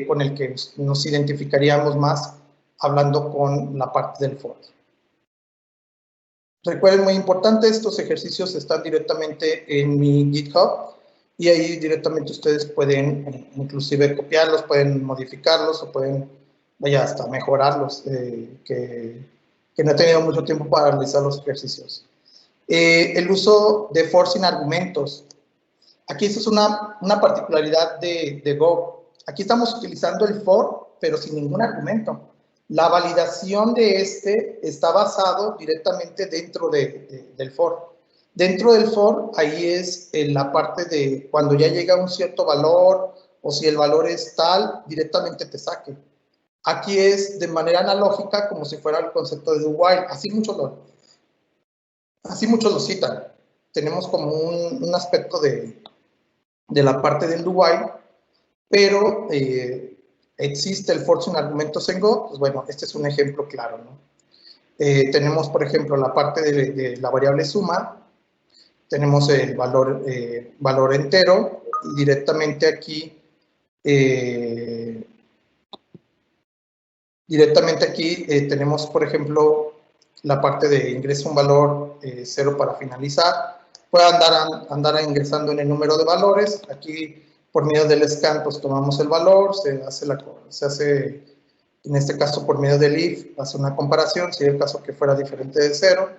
con el que nos identificaríamos más hablando con la parte del for. Recuerden, muy importante, estos ejercicios están directamente en mi GitHub y ahí directamente ustedes pueden inclusive copiarlos, pueden modificarlos o pueden, vaya, hasta mejorarlos, que no he tenido mucho tiempo para realizar los ejercicios. El uso de for sin argumentos. Aquí esto es una particularidad de Go. Aquí estamos utilizando el for, pero sin ningún argumento. La validación de está basado directamente dentro del for. Dentro del for, ahí es en la parte de cuando ya llega un cierto valor o si el valor es tal, directamente te saque. Aquí es de manera analógica como si fuera el concepto de do while. Así muchos lo citan. Tenemos como un aspecto de la parte del do while, pero existe el for sin argumentos en Go. Pues bueno, este es un ejemplo claro, ¿no? Tenemos, por ejemplo, la parte de la variable suma. Tenemos el valor entero y directamente aquí tenemos, por ejemplo, la parte de ingreso un valor 0 para finalizar. Puede andar ingresando en el número de valores. Aquí, por medio del scan, pues tomamos el valor, se hace, en este caso, por medio del if, hace una comparación, si es el caso que fuera diferente de 0,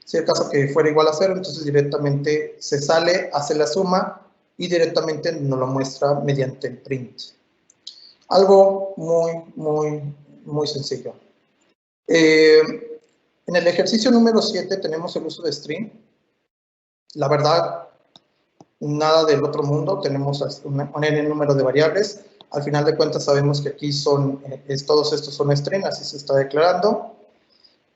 si es el caso que fuera igual a 0, entonces directamente se sale, hace la suma y directamente nos lo muestra mediante el print. Algo muy sencillo. En el ejercicio número 7 tenemos el uso de string. La verdad, nada del otro mundo. Tenemos poner el número de variables. Al final de cuentas sabemos que aquí todos estos son string, así se está declarando.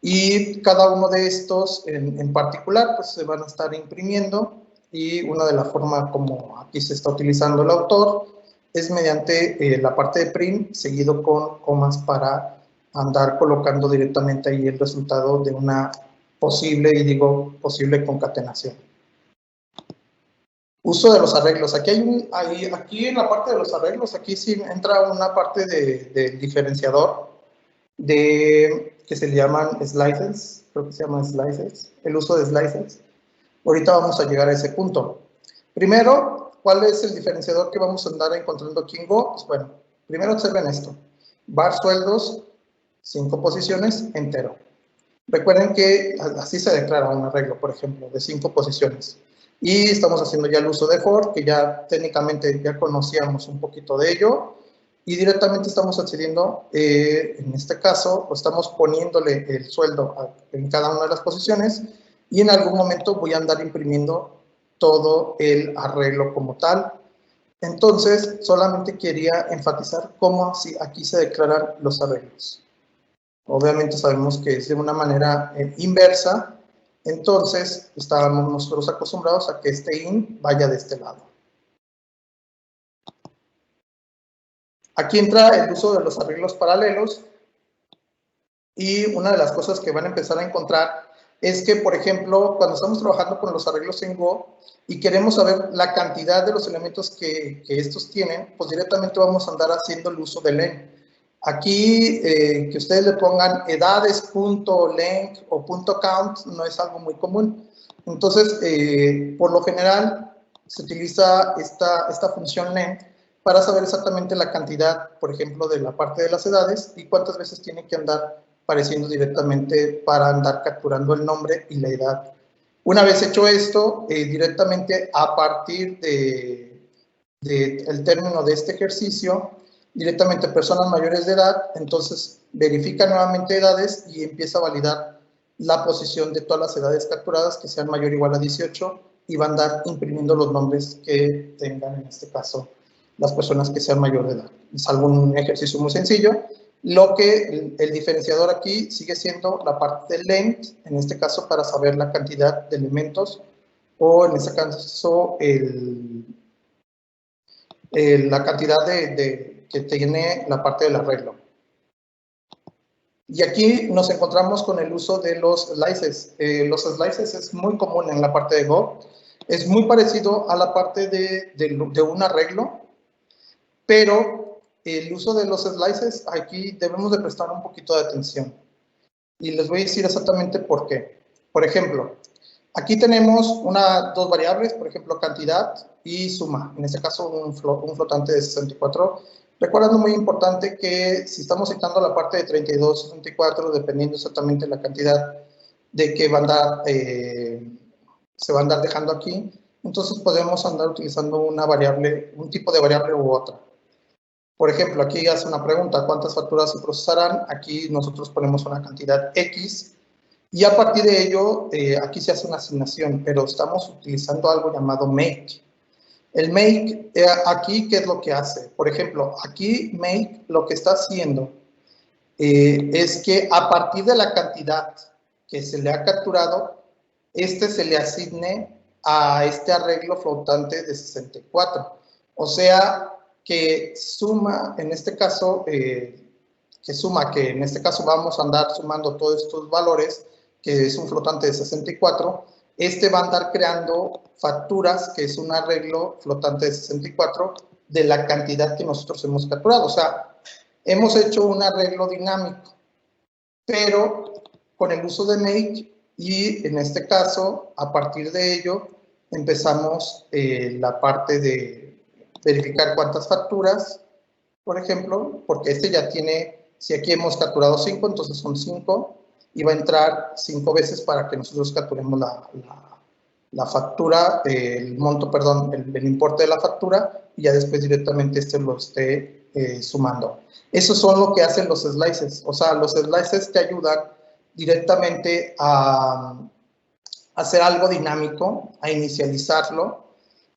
Y cada uno de estos en particular pues se van a estar imprimiendo y una de las formas como aquí se está utilizando el autor es mediante la parte de print seguido con comas para andar colocando directamente ahí el resultado de una posible concatenación. Uso de los arreglos. Aquí en la parte de los arreglos, aquí sí entra una parte del diferenciador que se le llaman slices, creo que se llaman slices, el uso de slices. Ahorita vamos a llegar a ese punto. Primero, ¿cuál es el diferenciador que vamos a andar encontrando aquí en Go? Pues bueno, primero observen esto. Var sueldos, 5 posiciones, entero. Recuerden que así se declara un arreglo, por ejemplo, de 5 posiciones. Y estamos haciendo ya el uso de for, que ya técnicamente ya conocíamos un poquito de ello. Y directamente estamos accediendo, en este caso, estamos poniéndole el sueldo en cada una de las posiciones y en algún momento voy a andar imprimiendo todo el arreglo como tal. Entonces, solamente quería enfatizar cómo aquí se declaran los arreglos. Obviamente sabemos que es de una manera inversa, entonces estábamos nosotros acostumbrados a que este in vaya de este lado. Aquí entra el uso de los arreglos paralelos y una de las cosas que van a empezar a encontrar es que, por ejemplo, cuando estamos trabajando con los arreglos en Go y queremos saber la cantidad de los elementos que estos tienen, pues directamente vamos a andar haciendo el uso de len. Aquí, que ustedes le pongan edades.length o .count no es algo muy común. Entonces, por lo general, se utiliza esta función length para saber exactamente la cantidad, por ejemplo, de la parte de las edades y cuántas veces tiene que andar apareciendo directamente para andar capturando el nombre y la edad. Una vez hecho esto, directamente a partir de del término de este ejercicio, directamente personas mayores de edad, entonces verifica nuevamente edades y empieza a validar la posición de todas las edades capturadas que sean mayor o igual a 18 y va a andar imprimiendo los nombres que tengan, en este caso, las personas que sean mayor de edad. Es algún ejercicio muy sencillo. Lo que el diferenciador aquí sigue siendo la parte de length, en este caso para saber la cantidad de elementos, o en este caso la cantidad que tiene la parte del arreglo. Y aquí nos encontramos con el uso de los slices. Los slices es muy común en la parte de Go. Es muy parecido a la parte de un arreglo, pero el uso de los slices aquí debemos de prestar un poquito de atención. Y les voy a decir exactamente por qué. Por ejemplo, aquí tenemos dos variables, por ejemplo, cantidad y suma. En este caso, un flotante de 64. Recordando muy importante que si estamos citando la parte de 32, 64, dependiendo exactamente de la cantidad de que se va a andar dejando aquí, entonces podemos andar utilizando una variable, un tipo de variable u otra. Por ejemplo, aquí hace una pregunta, ¿cuántas facturas se procesarán? Aquí nosotros ponemos una cantidad X y a partir de ello, aquí se hace una asignación, pero estamos utilizando algo llamado make. El make, aquí, ¿qué es lo que hace? Por ejemplo, aquí make lo que está haciendo es que a partir de la cantidad que se le ha capturado, se le asigne a este arreglo flotante de 64. O sea, que suma, en este caso, que en este caso vamos a andar sumando todos estos valores, que es un flotante de 64, va a andar creando facturas, que es un arreglo flotante de 64, de la cantidad que nosotros hemos capturado. O sea, hemos hecho un arreglo dinámico, pero con el uso de make, y en este caso, a partir de ello, empezamos la parte de verificar cuántas facturas, por ejemplo, porque ya tiene, si aquí hemos capturado 5, entonces son 5, y va a entrar 5 veces para que nosotros capturemos la factura, el monto, perdón, el importe de la factura, y ya después directamente lo esté sumando. Eso son lo que hacen los slices. O sea, los slices te ayudan directamente a hacer algo dinámico, a inicializarlo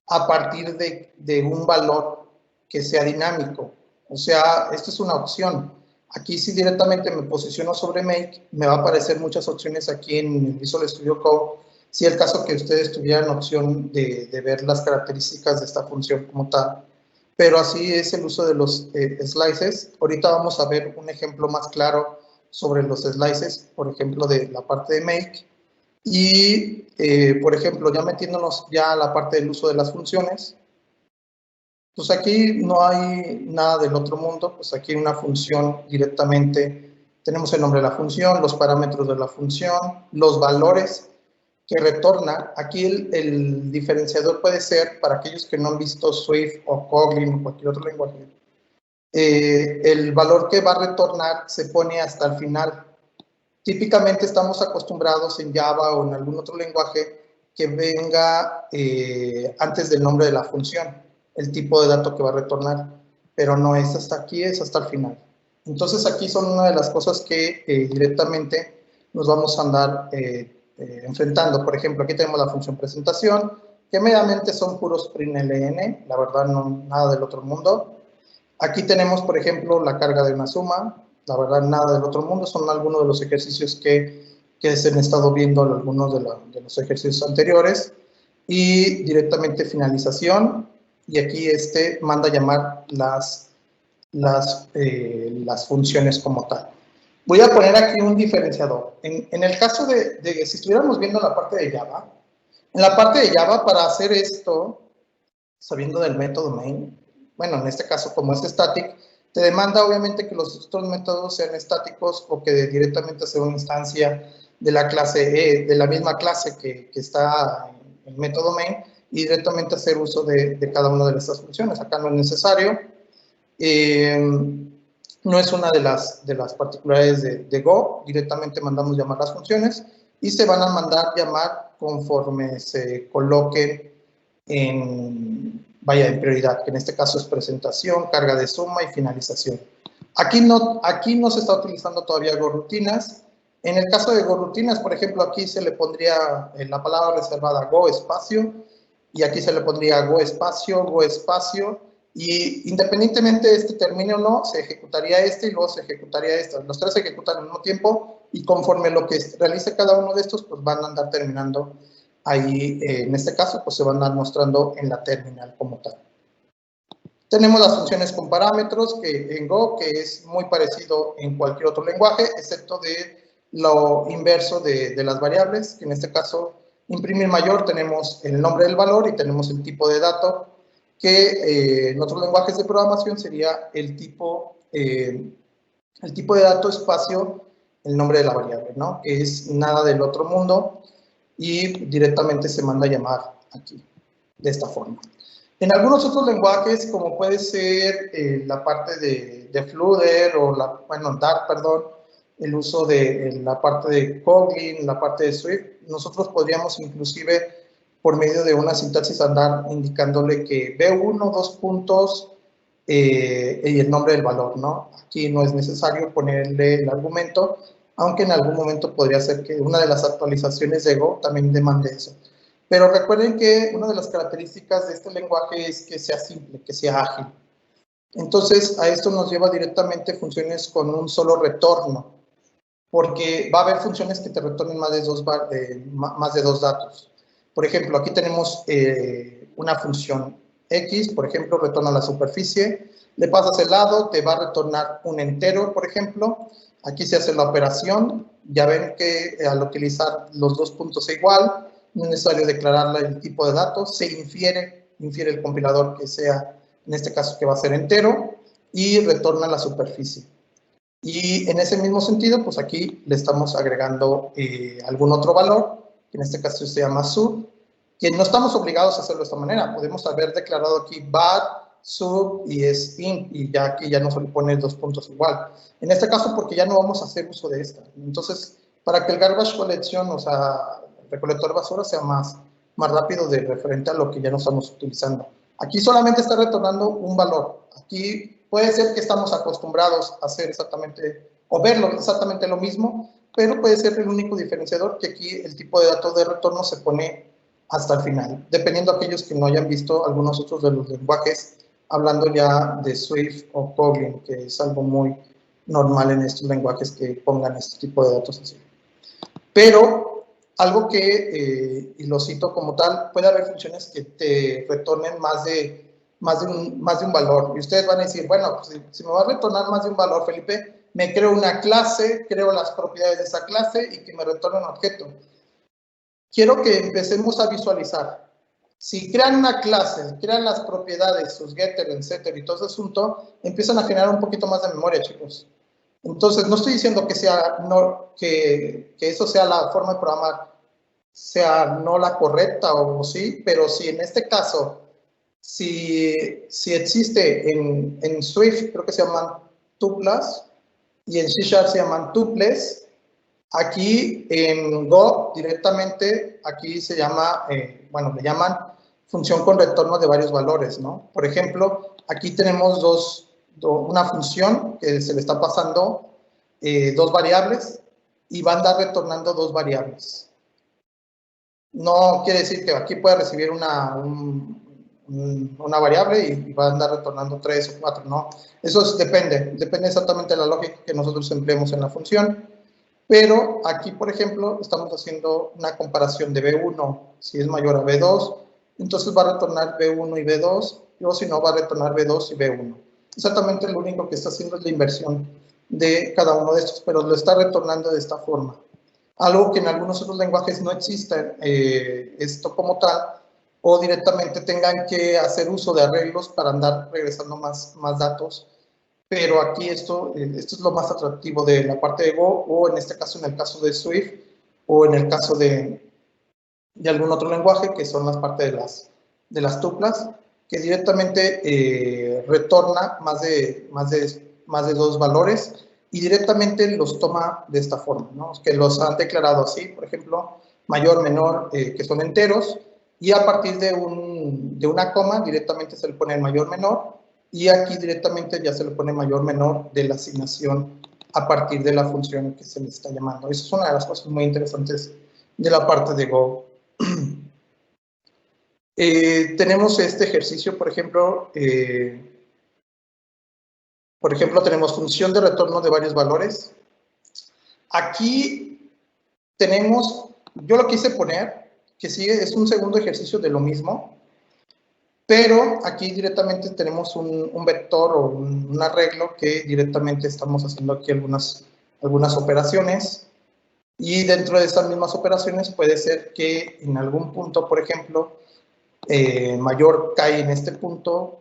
a partir de un valor que sea dinámico. O sea, esto es una opción. Aquí si directamente me posiciono sobre make, me va a aparecer muchas opciones aquí en el Visual Studio Code, si es el caso que ustedes tuvieran opción de ver las características de esta función como tal. Pero así es el uso de los slices. Ahorita vamos a ver un ejemplo más claro sobre los slices, por ejemplo, de la parte de make. Y, por ejemplo, ya metiéndonos ya a la parte del uso de las funciones, pues aquí no hay nada del otro mundo, pues aquí hay una función directamente, tenemos el nombre de la función, los parámetros de la función, los valores que retorna. Aquí el diferenciador puede ser, para aquellos que no han visto Swift o Kotlin o cualquier otro lenguaje, el valor que va a retornar se pone hasta el final. Típicamente estamos acostumbrados en Java o en algún otro lenguaje que venga antes del nombre de la función, el tipo de dato que va a retornar, pero no es hasta aquí, es hasta el final. Entonces aquí son una de las cosas que directamente nos vamos a andar enfrentando. Por ejemplo, aquí tenemos la función presentación, que meramente son puros println, la verdad no nada del otro mundo. Aquí tenemos, por ejemplo, la carga de una suma, la verdad nada del otro mundo, son algunos de los ejercicios que se han estado viendo algunos de los ejercicios anteriores. Y directamente finalización, y aquí manda a llamar las funciones como tal. Voy a poner aquí un diferenciador. En el caso de si estuviéramos viendo la parte de Java, en la parte de Java, para hacer esto, sabiendo del método main, bueno, en este caso como es static, te demanda obviamente que los otros métodos sean estáticos o que directamente sea una instancia de la clase de la misma clase que está en el método main, y directamente hacer uso de cada una de estas funciones. Acá no es necesario. No es una de las particularidades de Go. Directamente mandamos llamar las funciones y se van a mandar llamar conforme se coloquen vaya en prioridad, que en este caso es presentación, carga de suma y finalización. Aquí no se está utilizando todavía GoRutinas. En el caso de GoRutinas, por ejemplo, aquí se le pondría la palabra reservada Go espacio, y aquí se le pondría Go espacio, y independientemente de este termine o no, se ejecutaría este y luego se ejecutaría este. Los tres se ejecutan al mismo tiempo y conforme lo que realice cada uno de estos, pues van a andar terminando ahí, en este caso, pues se van a andar mostrando en la terminal como tal. Tenemos las funciones con parámetros que en Go, que es muy parecido en cualquier otro lenguaje, excepto de lo inverso de las variables, que en este caso, imprimir mayor, tenemos el nombre del valor y tenemos el tipo de dato, que en otros lenguajes de programación sería el tipo de dato espacio, el nombre de la variable, ¿no? Que es nada del otro mundo y directamente se manda a llamar aquí, de esta forma. En algunos otros lenguajes, como puede ser la parte de Flutter o Dart, perdón, el uso de la parte de Kotlin, la parte de Swift, nosotros podríamos inclusive, por medio de una sintaxis, andar indicándole que B1, dos puntos, y el nombre del valor, ¿no? Aquí no es necesario ponerle el argumento, aunque en algún momento podría ser que una de las actualizaciones de Go también demande eso. Pero recuerden que una de las características de este lenguaje es que sea simple, que sea ágil. Entonces, a esto nos lleva directamente funciones con un solo retorno, porque va a haber funciones que te retornen más de dos datos. Por ejemplo, aquí tenemos una función X, por ejemplo, retorna la superficie, le pasas el lado, te va a retornar un entero, por ejemplo. Aquí se hace la operación, ya ven que al utilizar los dos puntos igual, no es necesario declarar el tipo de datos, se infiere el compilador que sea, en este caso que va a ser entero, y retorna la superficie. Y en ese mismo sentido, pues aquí le estamos agregando algún otro valor, que en este caso se llama sub, que no estamos obligados a hacerlo de esta manera. Podemos haber declarado aquí var, sub y es int, y ya aquí ya no se le pone dos puntos igual. En este caso, porque ya no vamos a hacer uso de esta. Entonces, para que el garbage collection, o sea, el recolector de basura, sea más rápido de referente a lo que ya no estamos utilizando. Aquí solamente está retornando un valor. Aquí puede ser que estamos acostumbrados a hacer exactamente, o verlo exactamente lo mismo, pero puede ser el único diferenciador que aquí el tipo de datos de retorno se pone hasta el final, dependiendo de aquellos que no hayan visto algunos otros de los lenguajes, hablando ya de Swift o Kotlin, que es algo muy normal en estos lenguajes que pongan este tipo de datos así. Pero algo que, y lo cito como tal, puede haber funciones que te retornen más de un valor. Y ustedes van a decir, bueno, pues, si me va a retornar más de un valor, Felipe, me creo una clase, creo las propiedades de esa clase y que me retorne un objeto. Quiero que empecemos a visualizar. Si crean una clase, crean las propiedades, sus getter, etcétera, y todo ese asunto, empiezan a generar un poquito más de memoria, chicos. Entonces, no estoy diciendo que eso sea la forma de programar, sea no la correcta o sí, pero si en este caso, si existe en Swift, creo que se llaman tuplas, y en C# se llaman tuples. Aquí en Go directamente, aquí se llama, le llaman función con retorno de varios valores, ¿no? Por ejemplo, aquí tenemos una función que se le está pasando dos variables y va a andar retornando dos variables. No quiere decir que aquí pueda recibir una variable y va a andar retornando 3 o 4, no. Eso depende exactamente de la lógica que nosotros empleemos en la función. Pero aquí, por ejemplo, estamos haciendo una comparación de B1, si es mayor a B2, entonces va a retornar B1 y B2, o si no, va a retornar B2 y B1. Exactamente lo único que está haciendo es la inversión de cada uno de estos, pero lo está retornando de esta forma. Algo que en algunos otros lenguajes no existe esto como tal, o directamente tengan que hacer uso de arreglos para andar regresando más datos. Pero aquí esto es lo más atractivo de la parte de Go, o en este caso, en el caso de Swift, o en el caso de algún otro lenguaje, que son las partes de las tuplas, que directamente retorna más de dos valores y directamente los toma de esta forma, ¿no? Que los han declarado así, por ejemplo, mayor, menor, que son enteros, y a partir de un de una coma, directamente se le pone el mayor menor, y aquí directamente ya se le pone mayor menor de la asignación a partir de la función que se le está llamando. Eso es una de las cosas muy interesantes de la parte de Go. Tenemos este ejercicio, por ejemplo, tenemos función de retorno de varios valores. Aquí tenemos, yo lo quise poner, que sí es un segundo ejercicio de lo mismo, pero aquí directamente tenemos un vector o un arreglo que directamente estamos haciendo aquí algunas operaciones, y dentro de estas mismas operaciones puede ser que en algún punto, por ejemplo, mayor cae en este punto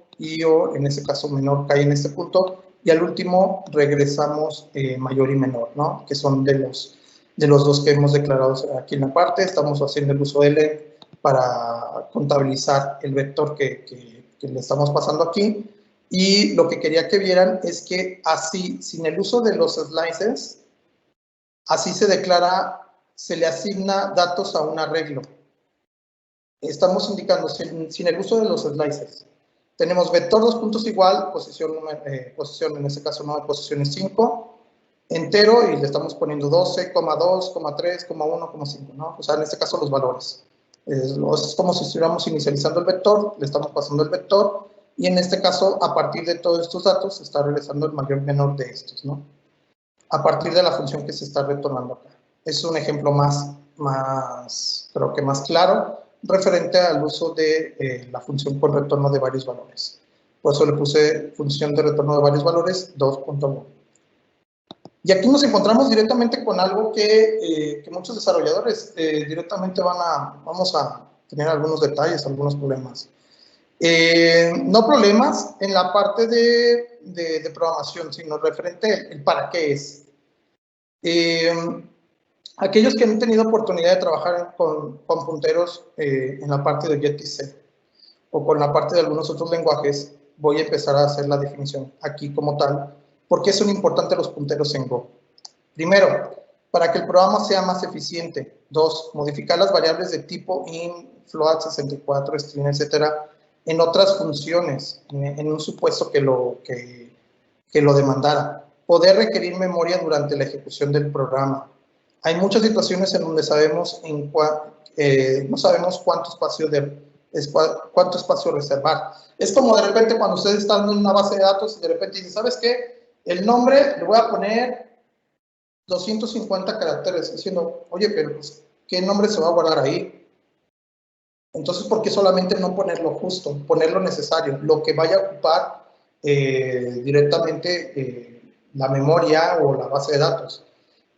o en ese caso menor cae en este punto, y al último regresamos mayor y menor, ¿no? Que son de los dos que hemos declarado aquí en la parte. Estamos haciendo el uso de len para contabilizar el vector que le estamos pasando aquí, y lo que quería que vieran es que así, sin el uso de los slices, así se declara, se le asigna datos a un arreglo. Estamos indicando sin el uso de los slices. Tenemos vector 2 puntos igual, posición en este caso no, posición es 5, entero, y le estamos poniendo 12, 2, 3, 1, 5, ¿no? O sea, en este caso los valores. Es como si estuviéramos inicializando el vector, le estamos pasando el vector, y en este caso, a partir de todos estos datos, se está regresando el mayor menor de estos, ¿no? A partir de la función que se está retornando acá. Es un ejemplo creo que más claro, referente al uso de la función con retorno de varios valores. Por eso le puse función de retorno de varios valores 2.1. Y aquí nos encontramos directamente con algo que muchos desarrolladores directamente vamos a tener algunos detalles, algunos problemas. No problemas en la parte de programación, sino referente el para qué es. Aquellos que han tenido oportunidad de trabajar con punteros en la parte de Objective-C o con la parte de algunos otros lenguajes, voy a empezar a hacer la definición aquí como tal. ¿Por qué son importantes los punteros en Go? Primero, para que el programa sea más eficiente. 2, modificar las variables de tipo int, float, 64, string, etcétera, en otras funciones, en un supuesto que lo demandara. Poder requerir memoria durante la ejecución del programa. Hay muchas situaciones en donde no sabemos cuánto espacio reservar. Es como de repente cuando ustedes están en una base de datos y de repente dicen, ¿sabes qué? El nombre le voy a poner 250 caracteres, diciendo, oye, pero pues, ¿qué nombre se va a guardar ahí? Entonces, ¿por qué solamente no ponerlo justo? Poner lo necesario, lo que vaya a ocupar directamente la memoria o la base de datos.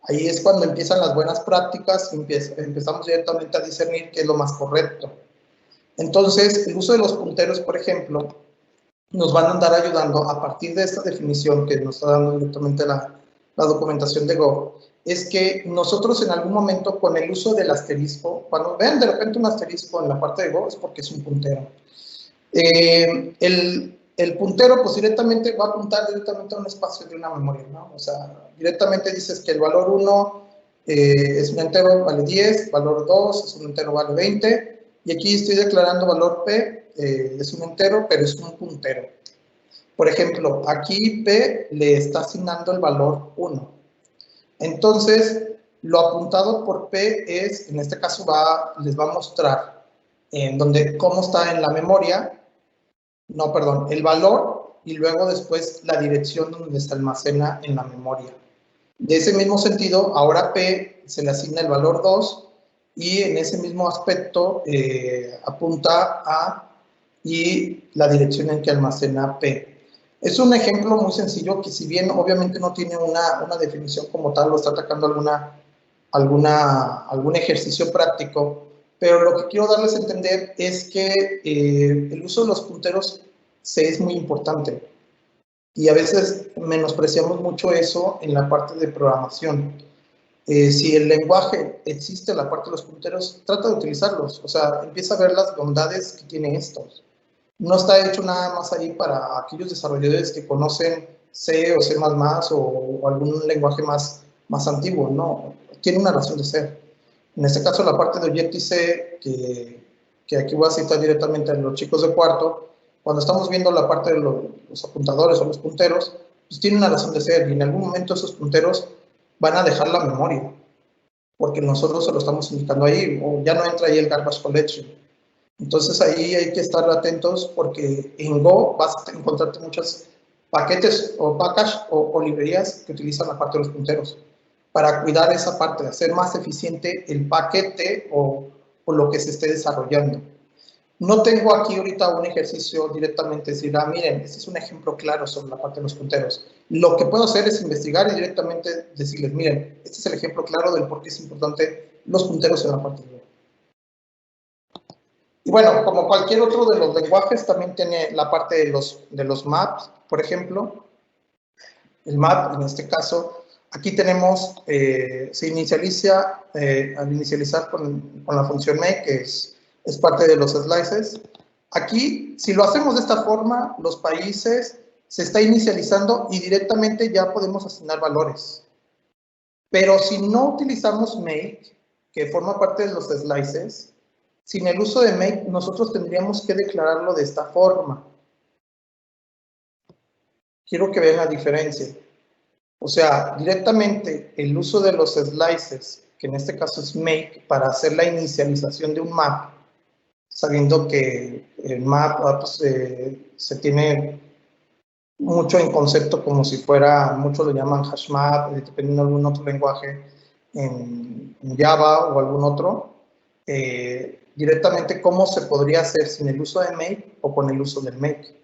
Ahí es cuando empiezan las buenas prácticas y empezamos directamente a discernir qué es lo más correcto. Entonces, el uso de los punteros, por ejemplo, nos van a andar ayudando a partir de esta definición que nos está dando directamente la documentación de Go, es que nosotros en algún momento con el uso del asterisco, cuando vean de repente un asterisco en la parte de Go, es porque es un puntero. El puntero pues directamente va a apuntar directamente a un espacio de una memoria, ¿no? O sea, directamente dices que el valor 1 es un entero, vale 10, valor 2 es un entero, vale 20, y aquí estoy declarando valor P, es un entero, pero es un puntero. Por ejemplo, aquí P le está asignando el valor 1. Entonces, lo apuntado por P es, en este caso les va a mostrar cómo está en la memoria, el valor, y luego después la dirección donde se almacena en la memoria. De ese mismo sentido, ahora P se le asigna el valor 2 y en ese mismo aspecto apunta a y la dirección en que almacena P. Es un ejemplo muy sencillo que si bien obviamente no tiene una definición como tal, lo está atacando algún ejercicio práctico, pero lo que quiero darles a entender es que el uso de los punteros es muy importante y a veces menospreciamos mucho eso en la parte de programación. Si el lenguaje existe en la parte de los punteros, trata de utilizarlos, o sea, empieza a ver las bondades que tiene estos. No está hecho nada más ahí para aquellos desarrolladores que conocen C o C++ o algún lenguaje más antiguo, no, tiene una razón de ser. En este caso, la parte de Objective-C, que que aquí voy a citar directamente a los chicos de cuarto, cuando estamos viendo la parte de los apuntadores o los punteros, pues tienen una razón de ser y en algún momento esos punteros van a dejar la memoria, porque nosotros se lo estamos indicando ahí, o ya no entra ahí el garbage collection. Entonces ahí hay que estar atentos porque en Go vas a encontrarte muchos paquetes o package o librerías que utilizan la parte de los punteros para cuidar esa parte, hacer más eficiente el paquete o lo que se esté desarrollando. No tengo aquí ahorita un ejercicio directamente, decir, miren, este es un ejemplo claro sobre la parte de los punteros. Lo que puedo hacer es investigar y directamente decirles, miren, este es el ejemplo claro del por qué es importante los punteros en la parte de Go. Y bueno, como cualquier otro de los lenguajes, también tiene la parte de los maps, por ejemplo. El map, en este caso, aquí tenemos, se inicializa, al inicializar con la función make, que es parte de los slices. Aquí, si lo hacemos de esta forma, los países se está inicializando y directamente ya podemos asignar valores. Pero si no utilizamos make, que forma parte de los slices, sin el uso de make, nosotros tendríamos que declararlo de esta forma. Quiero que vean la diferencia. O sea, directamente el uso de los slices, que en este caso es make, para hacer la inicialización de un map, sabiendo que el map pues, se tiene mucho en concepto como si fuera, muchos lo llaman hash map, dependiendo de algún otro lenguaje, en Java o algún otro, directamente cómo se podría hacer sin el uso de make o con el uso del make.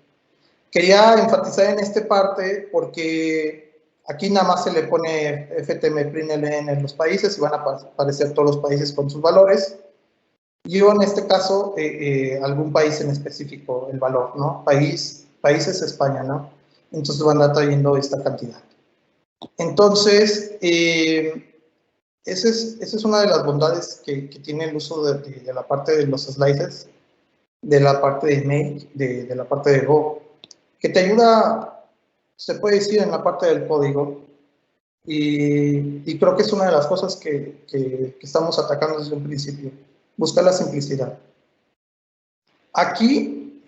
Quería enfatizar en esta parte porque aquí nada más se le pone ftmprintln en los países y van a aparecer todos los países con sus valores. Yo en este caso, algún país en específico, el valor, ¿no? Países España, ¿no? Entonces van a estar trayendo esta cantidad. Entonces, esa es una de las bondades que tiene el uso de la parte de los slices, de la parte de make, de la parte de Go, que te ayuda, se puede decir, en la parte del código. Y creo que es una de las cosas que estamos atacando desde un principio, buscar la simplicidad. Aquí,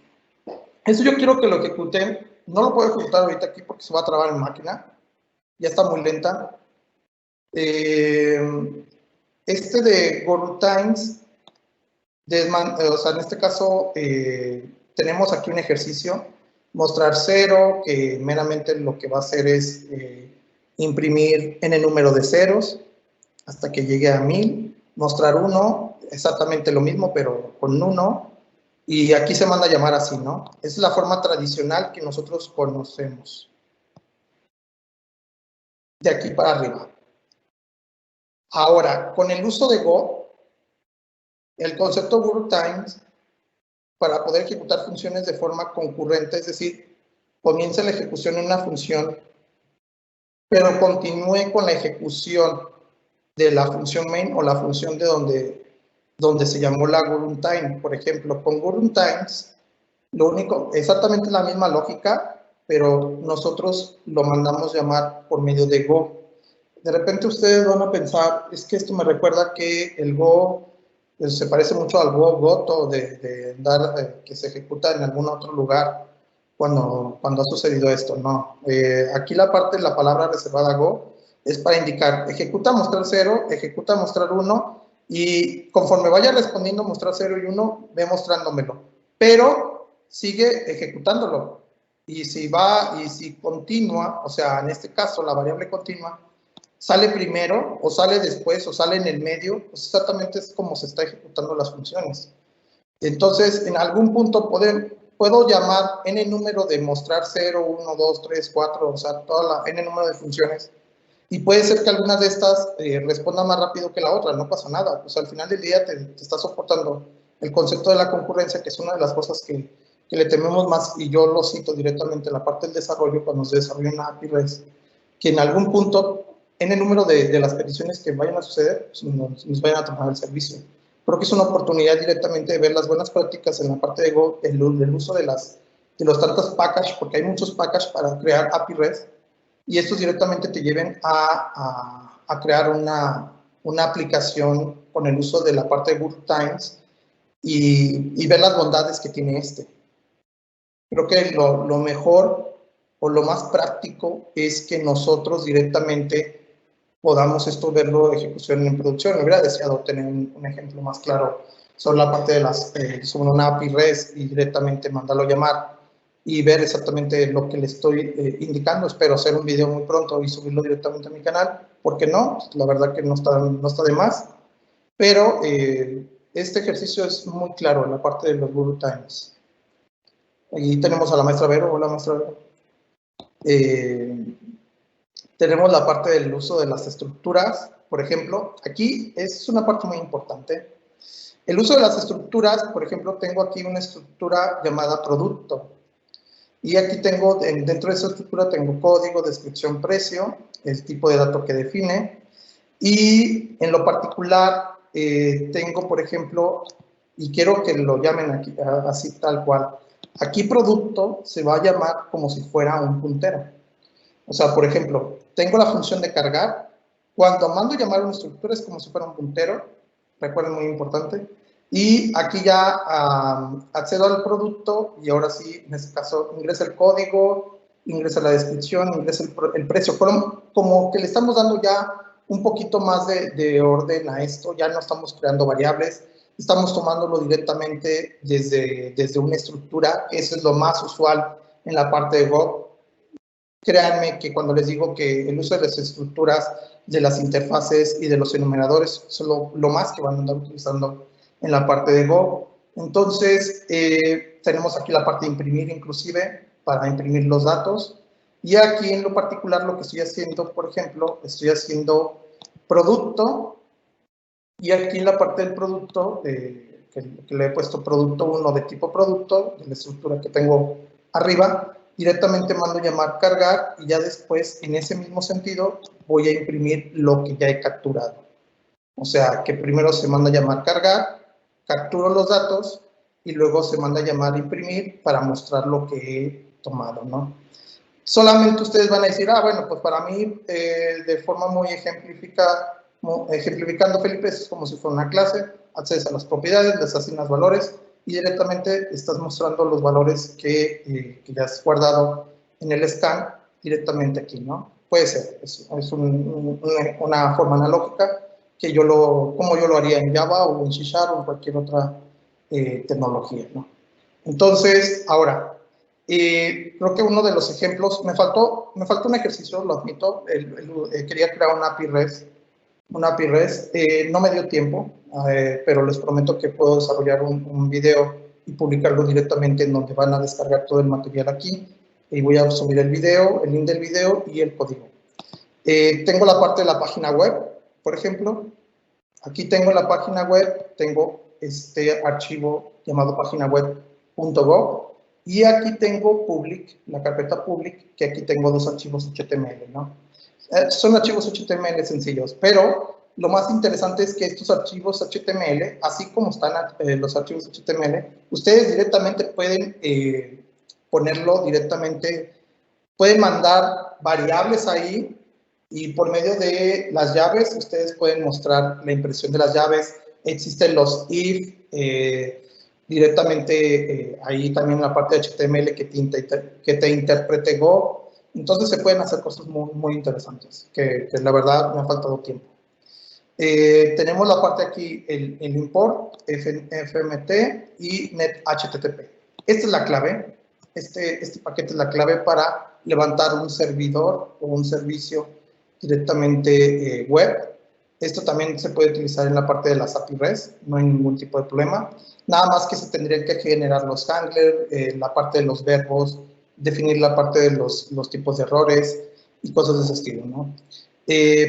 eso yo quiero que lo ejecuten, no lo puedo ejecutar ahorita aquí porque se va a trabar en máquina, ya está muy lenta. Este de GoRoutimes, o sea, en este caso tenemos aquí un ejercicio, mostrar 0, que meramente lo que va a hacer es imprimir n número de ceros hasta que llegue a 1000, mostrar 1, exactamente lo mismo pero con 1, y aquí se manda a llamar así, ¿no? Es la forma tradicional que nosotros conocemos. De aquí para arriba. Ahora, con el uso de Go, el concepto GoRoutimes, para poder ejecutar funciones de forma concurrente, es decir, comienza la ejecución en una función, pero continúe con la ejecución de la función main o la función de donde se llamó la GoRuntime. Por ejemplo, con GoRuntimes, lo único, exactamente la misma lógica, pero nosotros lo mandamos llamar por medio de Go. De repente ustedes van a pensar, es que esto me recuerda que el Go se parece mucho al Go Goto que se ejecuta en algún otro lugar cuando ha sucedido esto. No, aquí la palabra reservada Go es para indicar, ejecuta mostrar 0, ejecuta mostrar 1, y conforme vaya respondiendo mostrar 0 y 1, ve mostrándomelo. Pero sigue ejecutándolo. Y si continúa, o sea, en este caso la variable continua, sale primero, o sale después, o sale en el medio, pues exactamente es como se está ejecutando las funciones. Entonces, en algún punto puedo llamar n número de mostrar 0, 1, 2, 3, 4, o sea, toda la n número de funciones, y puede ser que algunas de estas respondan más rápido que la otra, no pasa nada. Pues al final del día te está soportando el concepto de la concurrencia, que es una de las cosas que le tememos más, y yo lo cito directamente en la parte del desarrollo, cuando se desarrolla una API REST, que en algún punto, en el número de las peticiones que vayan a suceder, pues nos vayan a tomar el servicio. Creo que es una oportunidad directamente de ver las buenas prácticas en la parte de Go, el uso de los tantos packages, porque hay muchos packages para crear API REST, y estos directamente te lleven a crear una aplicación con el uso de la parte de GoRoutimes, y ver las bondades que tiene este. Creo que lo mejor o lo más práctico es que nosotros directamente podamos esto verlo ejecución en producción. Me hubiera deseado tener un ejemplo más claro sobre la parte de las, sobre una API REST y directamente mandarlo a llamar y ver exactamente lo que le estoy indicando. Espero hacer un video muy pronto y subirlo directamente a mi canal. ¿Por qué no? La verdad que no está de más. Pero este ejercicio es muy claro en la parte de los bullet times. Aquí tenemos a la maestra Vero. Hola, maestra Vero. Tenemos la parte del uso de las estructuras. Por ejemplo, aquí es una parte muy importante. El uso de las estructuras, por ejemplo, tengo aquí una estructura llamada producto. Y aquí tengo, dentro de esa estructura, tengo código, descripción, precio, el tipo de dato que define. Y en lo particular, tengo, por ejemplo, y quiero que lo llamen aquí, así tal cual. Aquí producto se va a llamar como si fuera un puntero. O sea, por ejemplo, tengo la función de cargar. Cuando mando llamar una estructura es como si fuera un puntero. Recuerden, muy importante. Y aquí ya accedo al producto y ahora sí, en este caso, ingresa el código, ingresa la descripción, ingresa el precio. Como que le estamos dando ya un poquito más de orden a esto. Ya no estamos creando variables. Estamos tomándolo directamente desde una estructura. Eso es lo más usual en la parte de Go. Créanme que cuando les digo que el uso de las estructuras, de las interfaces y de los enumeradores son lo más que van a andar utilizando en la parte de Go. Entonces, tenemos aquí la parte de imprimir inclusive para imprimir los datos. Y aquí en lo particular lo que estoy haciendo, por ejemplo, estoy haciendo producto. Y aquí en la parte del producto, que le he puesto producto 1 de tipo producto, de la estructura que tengo arriba, directamente mando llamar cargar y ya después, en ese mismo sentido, voy a imprimir lo que ya he capturado. O sea, que primero se manda llamar cargar, capturo los datos y luego se manda llamar imprimir para mostrar lo que he tomado, ¿no? Solamente ustedes van a decir, bueno, pues para mí, de forma muy ejemplificando, Felipe, es como si fuera una clase, accedes a las propiedades, les asignas valores y directamente estás mostrando los valores que ya has guardado en el scan directamente aquí, ¿no? Puede ser, es una forma analógica que como yo lo haría en Java o en C# o en cualquier otra tecnología, ¿no? Entonces, ahora, creo que uno de los ejemplos, me faltó un ejercicio, lo admito, quería crear una API REST, no me dio tiempo, pero les prometo que puedo desarrollar un video y publicarlo directamente en donde van a descargar todo el material aquí, y voy a subir el video, el link del video y el código. Tengo la parte de la página web, por ejemplo, aquí tengo la página web, tengo este archivo llamado paginaweb.gov, y aquí tengo public, la carpeta public, que aquí tengo dos archivos HTML, ¿no? Son archivos HTML sencillos, pero lo más interesante es que estos archivos HTML, así como están los archivos HTML, ustedes directamente pueden ponerlo directamente, pueden mandar variables ahí y por medio de las llaves ustedes pueden mostrar la impresión de las llaves. Existen los if, directamente ahí también en la parte de HTML que te interprete Go. Entonces se pueden hacer cosas muy, muy interesantes, que la verdad me ha faltado tiempo. Tenemos la parte aquí, el import, FMT y NetHTTP. Esta es la clave, este paquete es la clave para levantar un servidor o un servicio directamente web. Esto también se puede utilizar en la parte de las API REST, no hay ningún tipo de problema. Nada más que se tendrían que generar los handlers, la parte de los verbos, definir la parte de los tipos de errores y cosas de ese estilo, ¿no?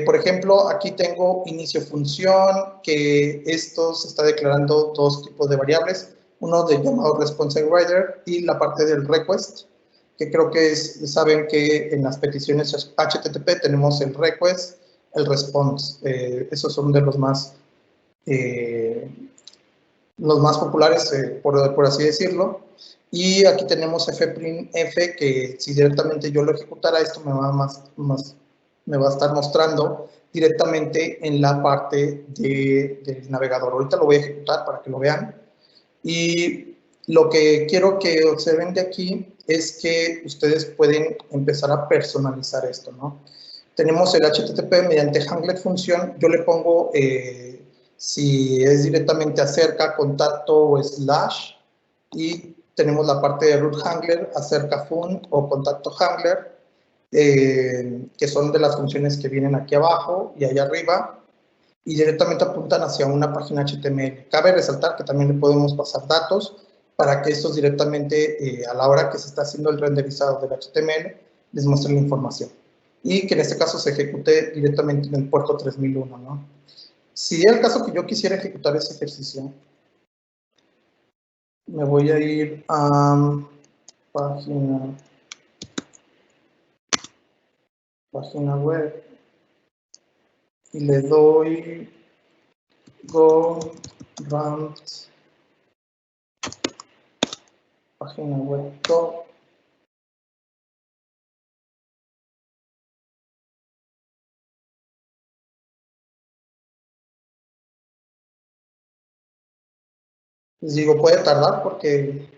Por ejemplo, aquí tengo inicio función, que esto se está declarando dos tipos de variables, uno de llamado response writer y la parte del request, que creo que saben que en las peticiones HTTP tenemos el request, el response. Esos son de los más populares, por así decirlo. Y aquí tenemos fprintf, que si directamente yo lo ejecutara, esto me va a estar mostrando directamente en la parte del navegador. Ahorita lo voy a ejecutar para que lo vean. Y lo que quiero que observen de aquí es que ustedes pueden empezar a personalizar esto, ¿no? Tenemos el HTTP mediante Hanglet función. Yo le pongo, si es directamente acerca, contacto o slash. Y tenemos la parte de root handler, acerca fun o contacto handler, que son de las funciones que vienen aquí abajo y allá arriba. Y directamente apuntan hacia una página HTML. Cabe resaltar que también le podemos pasar datos para que estos directamente, a la hora que se está haciendo el renderizado del HTML, les muestren la información. Y que en este caso se ejecute directamente en el puerto 3001, ¿no? Si es el caso que yo quisiera ejecutar ese ejercicio, me voy a ir a página web y le doy go run página web go. Les digo, puede tardar porque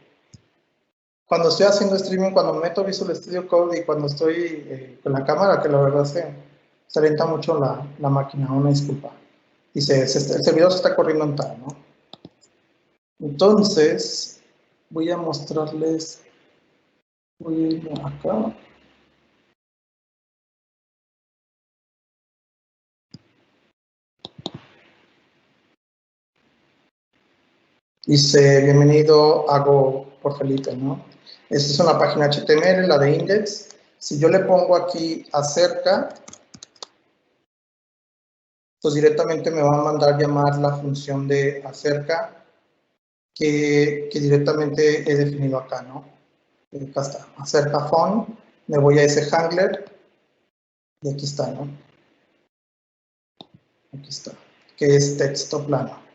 cuando estoy haciendo streaming, cuando me meto Visual Studio Code y cuando estoy con la cámara, que la verdad se lenta mucho la máquina, una disculpa. Dice, el servidor se está corriendo en tal, ¿no? Entonces, voy a mostrarles, voy a ir acá. Dice, bienvenido a Go por Felipe, ¿no? Esta es una página HTML, la de index. Si yo le pongo aquí acerca, pues directamente me va a mandar llamar la función de acerca que directamente he definido acá, ¿no? Acá está, acerca phone, me voy a ese handler y aquí está, ¿no? Aquí está, que es texto plano.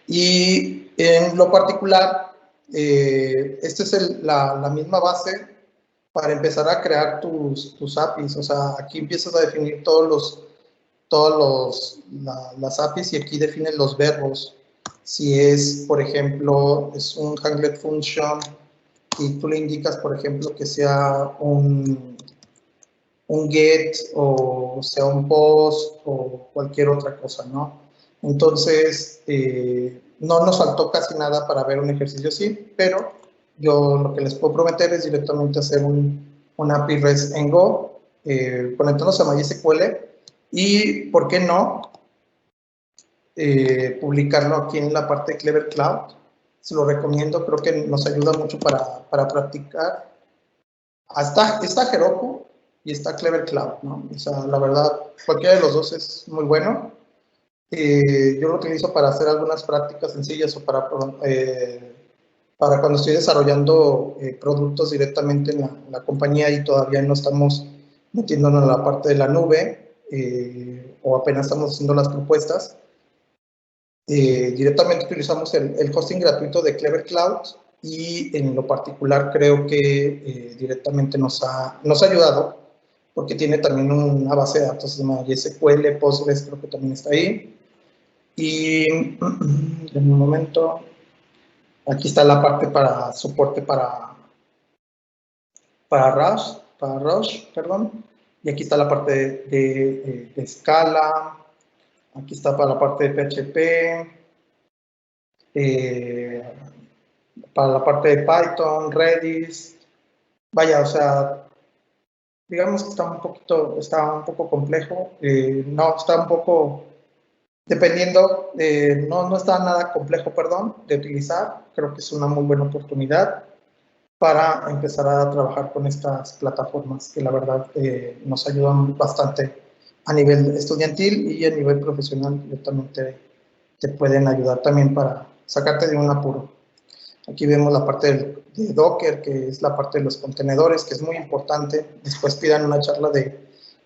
Y en lo particular, esta es la misma base para empezar a crear tus APIs. O sea, aquí empiezas a definir las APIs y aquí defines los verbos. Si es, por ejemplo, es un handlet function y tú le indicas, por ejemplo, que sea un get o sea un post o cualquier otra cosa, ¿no? Entonces, no nos faltó casi nada para ver un ejercicio así, pero yo lo que les puedo prometer es directamente hacer un API REST en Go, conectándose a MySQL y, ¿por qué no?, publicarlo aquí en la parte de Clever Cloud. Se lo recomiendo, creo que nos ayuda mucho para practicar. Está Heroku y está Clever Cloud, ¿no? O sea, la verdad, cualquiera de los dos es muy bueno. Yo lo utilizo para hacer algunas prácticas sencillas o para cuando estoy desarrollando productos directamente en la compañía y todavía no estamos metiéndonos en la parte de la nube o apenas estamos haciendo las propuestas. Directamente utilizamos el hosting gratuito de Clever Cloud y en lo particular creo que directamente nos ha ayudado porque tiene también una base de datos de MySQL, Postgres creo que también está ahí. Y en un momento, aquí está la parte para soporte para Rush, perdón. Y aquí está la parte de Scala. Aquí está para la parte de PHP. Para la parte de Python, Redis. Vaya, o sea, digamos que está un poco complejo. No, está un poco... Dependiendo, no está nada complejo, perdón, de utilizar. Creo que es una muy buena oportunidad para empezar a trabajar con estas plataformas que la verdad nos ayudan bastante a nivel estudiantil y a nivel profesional. Directamente te pueden ayudar también para sacarte de un apuro. Aquí vemos la parte de Docker, que es la parte de los contenedores, que es muy importante. Después pidan una charla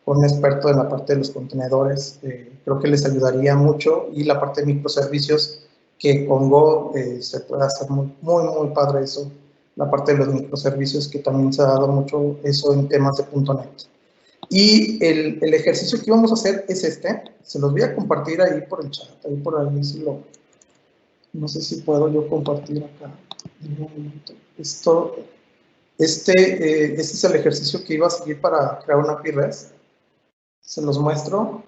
con un experto en la parte de los contenedores, creo que les ayudaría mucho, y la parte de microservicios, que con Go se puede hacer muy padre eso, la parte de los microservicios, que también se ha dado mucho eso en temas de .NET. Y el ejercicio que vamos a hacer es este, se los voy a compartir ahí por el chat, ahí por ahí si lo No sé si puedo yo compartir acá en un momento. Este es el ejercicio que iba a seguir para crear una API REST. Se los muestro.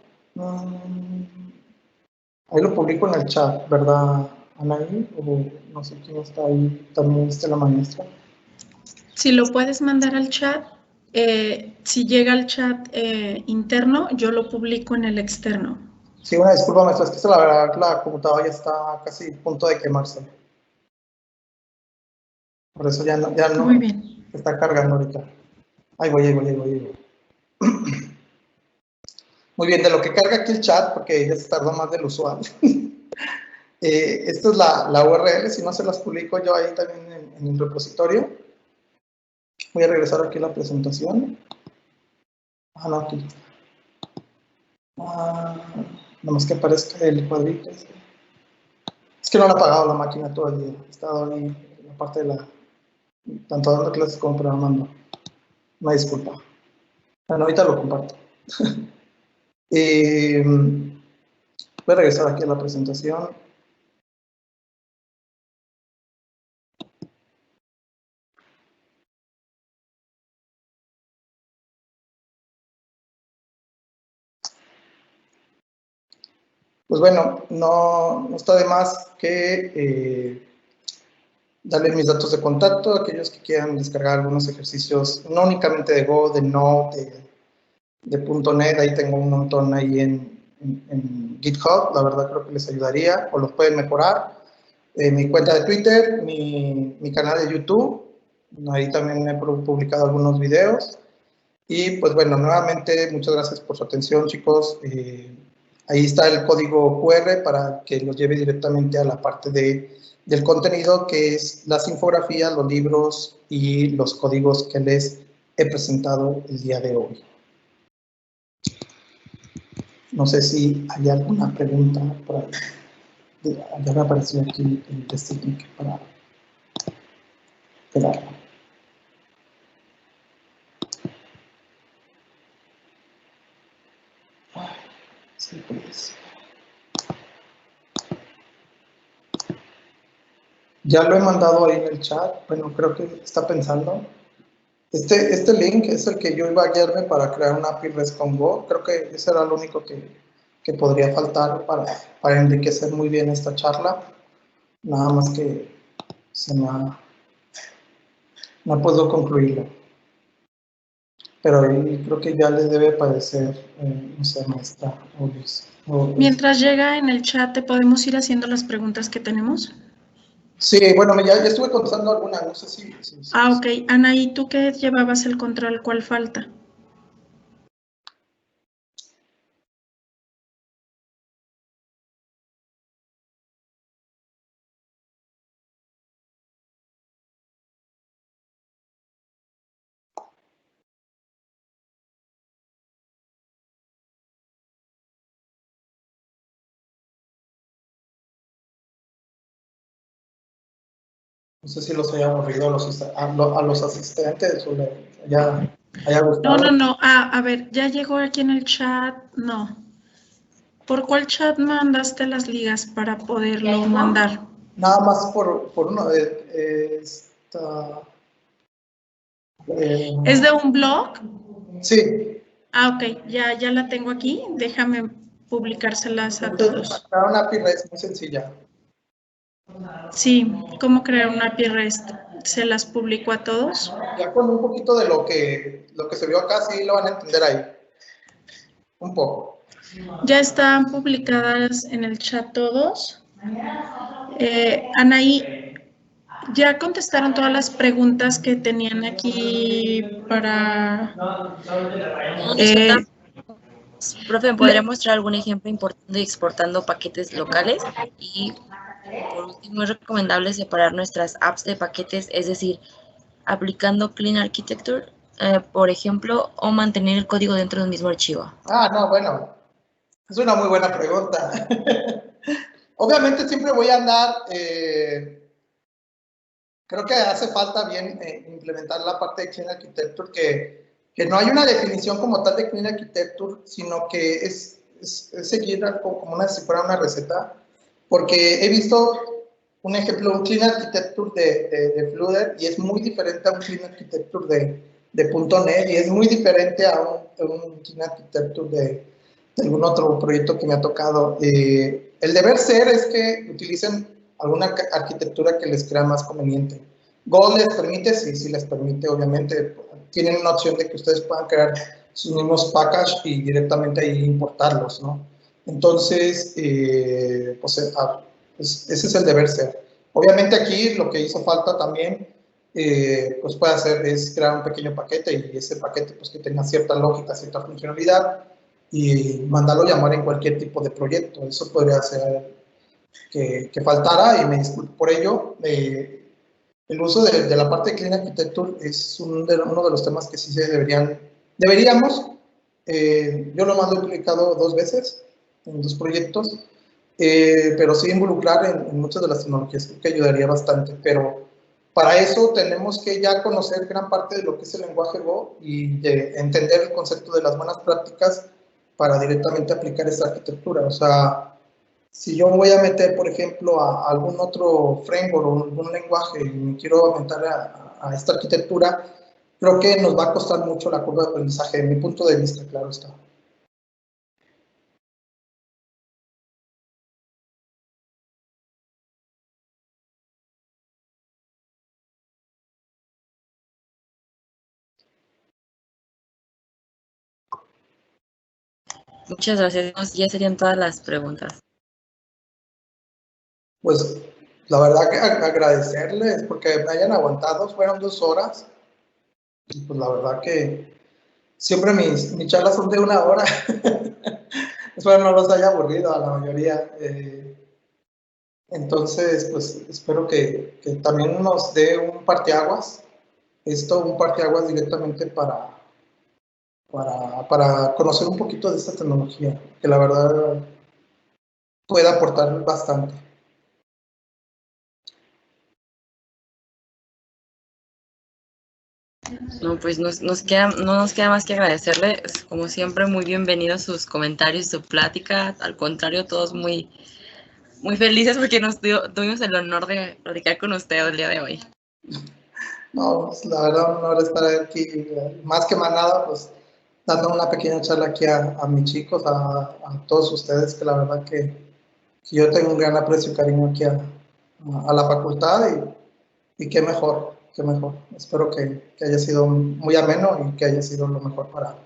Ahí lo publico en el chat, ¿verdad, Anaí? O no sé quién está ahí. También está la maestra. Si lo puedes mandar al chat, si llega al chat interno, yo lo publico en el externo. Sí, una disculpa, maestra, es que la verdad la computadora ya está casi a punto de quemarse. Por eso ya no Muy bien. está cargando ahorita. Ahí voy. Muy bien, de lo que carga aquí el chat, porque ya se tardó más del usual. Esta es la URL, si no se las publico yo ahí también en el repositorio. Voy a regresar aquí a la presentación. Ah, no, aquí. Nada más que aparezca el cuadrito. Es que no lo ha apagado la máquina todo el día. He estado ahí en la parte de tanto dando clases como programando. Una disculpa. Bueno, ahorita lo comparto. Voy a regresar aquí a la presentación. Pues bueno, no está de más que darle mis datos de contacto a aquellos que quieran descargar algunos ejercicios, no únicamente de Go, de Node, de .NET, ahí tengo un montón ahí en GitHub, la verdad creo que les ayudaría o los pueden mejorar. Mi cuenta de Twitter, mi canal de YouTube, ahí también he publicado algunos videos. Y pues bueno, nuevamente muchas gracias por su atención, chicos. Ahí está el código QR para que los lleve directamente a la parte del contenido, que es las infografías, los libros y los códigos que les he presentado el día de hoy. No sé si hay alguna pregunta por ahí. Ya me apareció aquí el test técnico para quedarlo. Sí, pues. Ya lo he mandado ahí en el chat. Bueno, creo que está pensando. Este link es el que yo iba a guiarme para crear una API REST con Go. Creo que ese era lo único que podría faltar para enriquecer muy bien esta charla. Nada más que no puedo concluirlo. Pero ahí creo que ya les debe parecer, no sé, maestra o Luis. Mientras llega en el chat, ¿te podemos ir haciendo las preguntas que tenemos? Sí, bueno, ya estuve contestando algunas, no sé si. Ok. Anaí, ¿tú qué llevabas el control? ¿Cuál falta? No sé si los haya aburrido a los asistentes o ya haya gustado. No. A ver, ya llegó aquí en el chat. No. ¿Por cuál chat mandaste las ligas para poderlo mandar? Nada más por uno ¿Es de un blog? Sí. Ok, ya la tengo aquí. Déjame publicárselas a todos. Para una API REST muy sencilla. Sí, ¿cómo crear una API REST? ¿Se las publico a todos? Ya con un poquito de lo que se vio acá, sí lo van a entender ahí. Un poco. Ya están publicadas en el chat todos. Anaí, ¿ya contestaron todas las preguntas que tenían aquí para... Profe, ¿me podría mostrar algún ejemplo importando y exportando paquetes locales? Y por último, es recomendable separar nuestras apps de paquetes, es decir, aplicando Clean Architecture, por ejemplo, o mantener el código dentro de un mismo archivo. No, bueno, es una muy buena pregunta. Obviamente siempre voy a andar, creo que hace falta bien implementar la parte de Clean Architecture, que no hay una definición como tal de Clean Architecture, sino que es seguir como si fuera una receta, porque he visto un ejemplo, un Clean Architecture de Flutter, y es muy diferente a un Clean Architecture de .NET, y es muy diferente a un Clean Architecture de algún otro proyecto que me ha tocado. El deber ser es que utilicen alguna arquitectura que les crea más conveniente. Go les permite, sí les permite, obviamente. Tienen una opción de que ustedes puedan crear sus mismos packages y directamente ahí importarlos, ¿no? Entonces, pues ese es el deber ser. Obviamente aquí lo que hizo falta también, pues puede hacer es crear un pequeño paquete, y ese paquete pues que tenga cierta lógica, cierta funcionalidad, y mandarlo a llamar en cualquier tipo de proyecto. Eso podría ser que faltara, y me disculpo por ello. El uso de la parte de Clean Architecture es uno de los temas que sí se deberíamos. Yo lo he publicado 2 veces en 2 proyectos, pero sí involucrar en muchas de las tecnologías, creo que ayudaría bastante. Pero para eso tenemos que ya conocer gran parte de lo que es el lenguaje Go y de entender el concepto de las buenas prácticas para directamente aplicar esta arquitectura. O sea, si yo voy a meter, por ejemplo, a algún otro framework o algún lenguaje y me quiero aventar a esta arquitectura, creo que nos va a costar mucho la curva de aprendizaje, de mi punto de vista, claro está. Muchas gracias. Ya serían todas las preguntas. Pues la verdad que agradecerles porque me hayan aguantado, fueron 2 horas, y pues la verdad que siempre mis charlas son de 1 hora. Espero no los haya aburrido a la mayoría. Entonces, pues espero que también nos dé un parteaguas, un parteaguas directamente para conocer un poquito de esta tecnología, que la verdad puede aportar bastante. No, pues no nos queda más que agradecerle. Como siempre, muy bienvenidos sus comentarios, su plática. Al contrario, todos muy felices porque tuvimos el honor de platicar con usted el día de hoy. No, pues, la verdad, un honor estar aquí, más que más nada, pues dando una pequeña charla aquí a mis chicos, a todos ustedes, que la verdad que yo tengo un gran aprecio y cariño aquí a la facultad, y qué mejor, qué mejor. Espero que haya sido muy ameno y que haya sido lo mejor para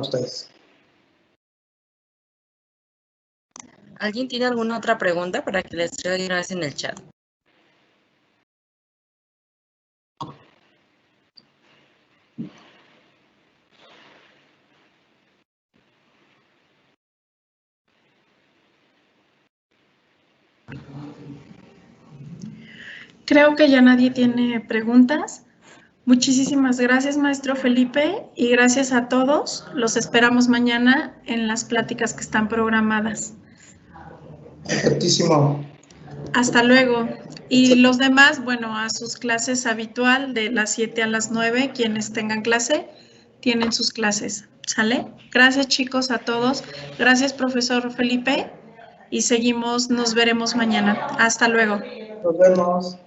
ustedes. ¿Alguien tiene alguna otra pregunta para que les traiga una vez en el chat? Creo que ya nadie tiene preguntas. Muchísimas gracias, maestro Felipe, y gracias a todos. Los esperamos mañana en las pláticas que están programadas. Perfectísimo. Hasta luego. Y los demás, bueno, a sus clases habitual de las 7 a las 9, quienes tengan clase, tienen sus clases. ¿Sale? Gracias, chicos, a todos. Gracias, profesor Felipe. Y seguimos, nos veremos mañana. Hasta luego. Nos vemos.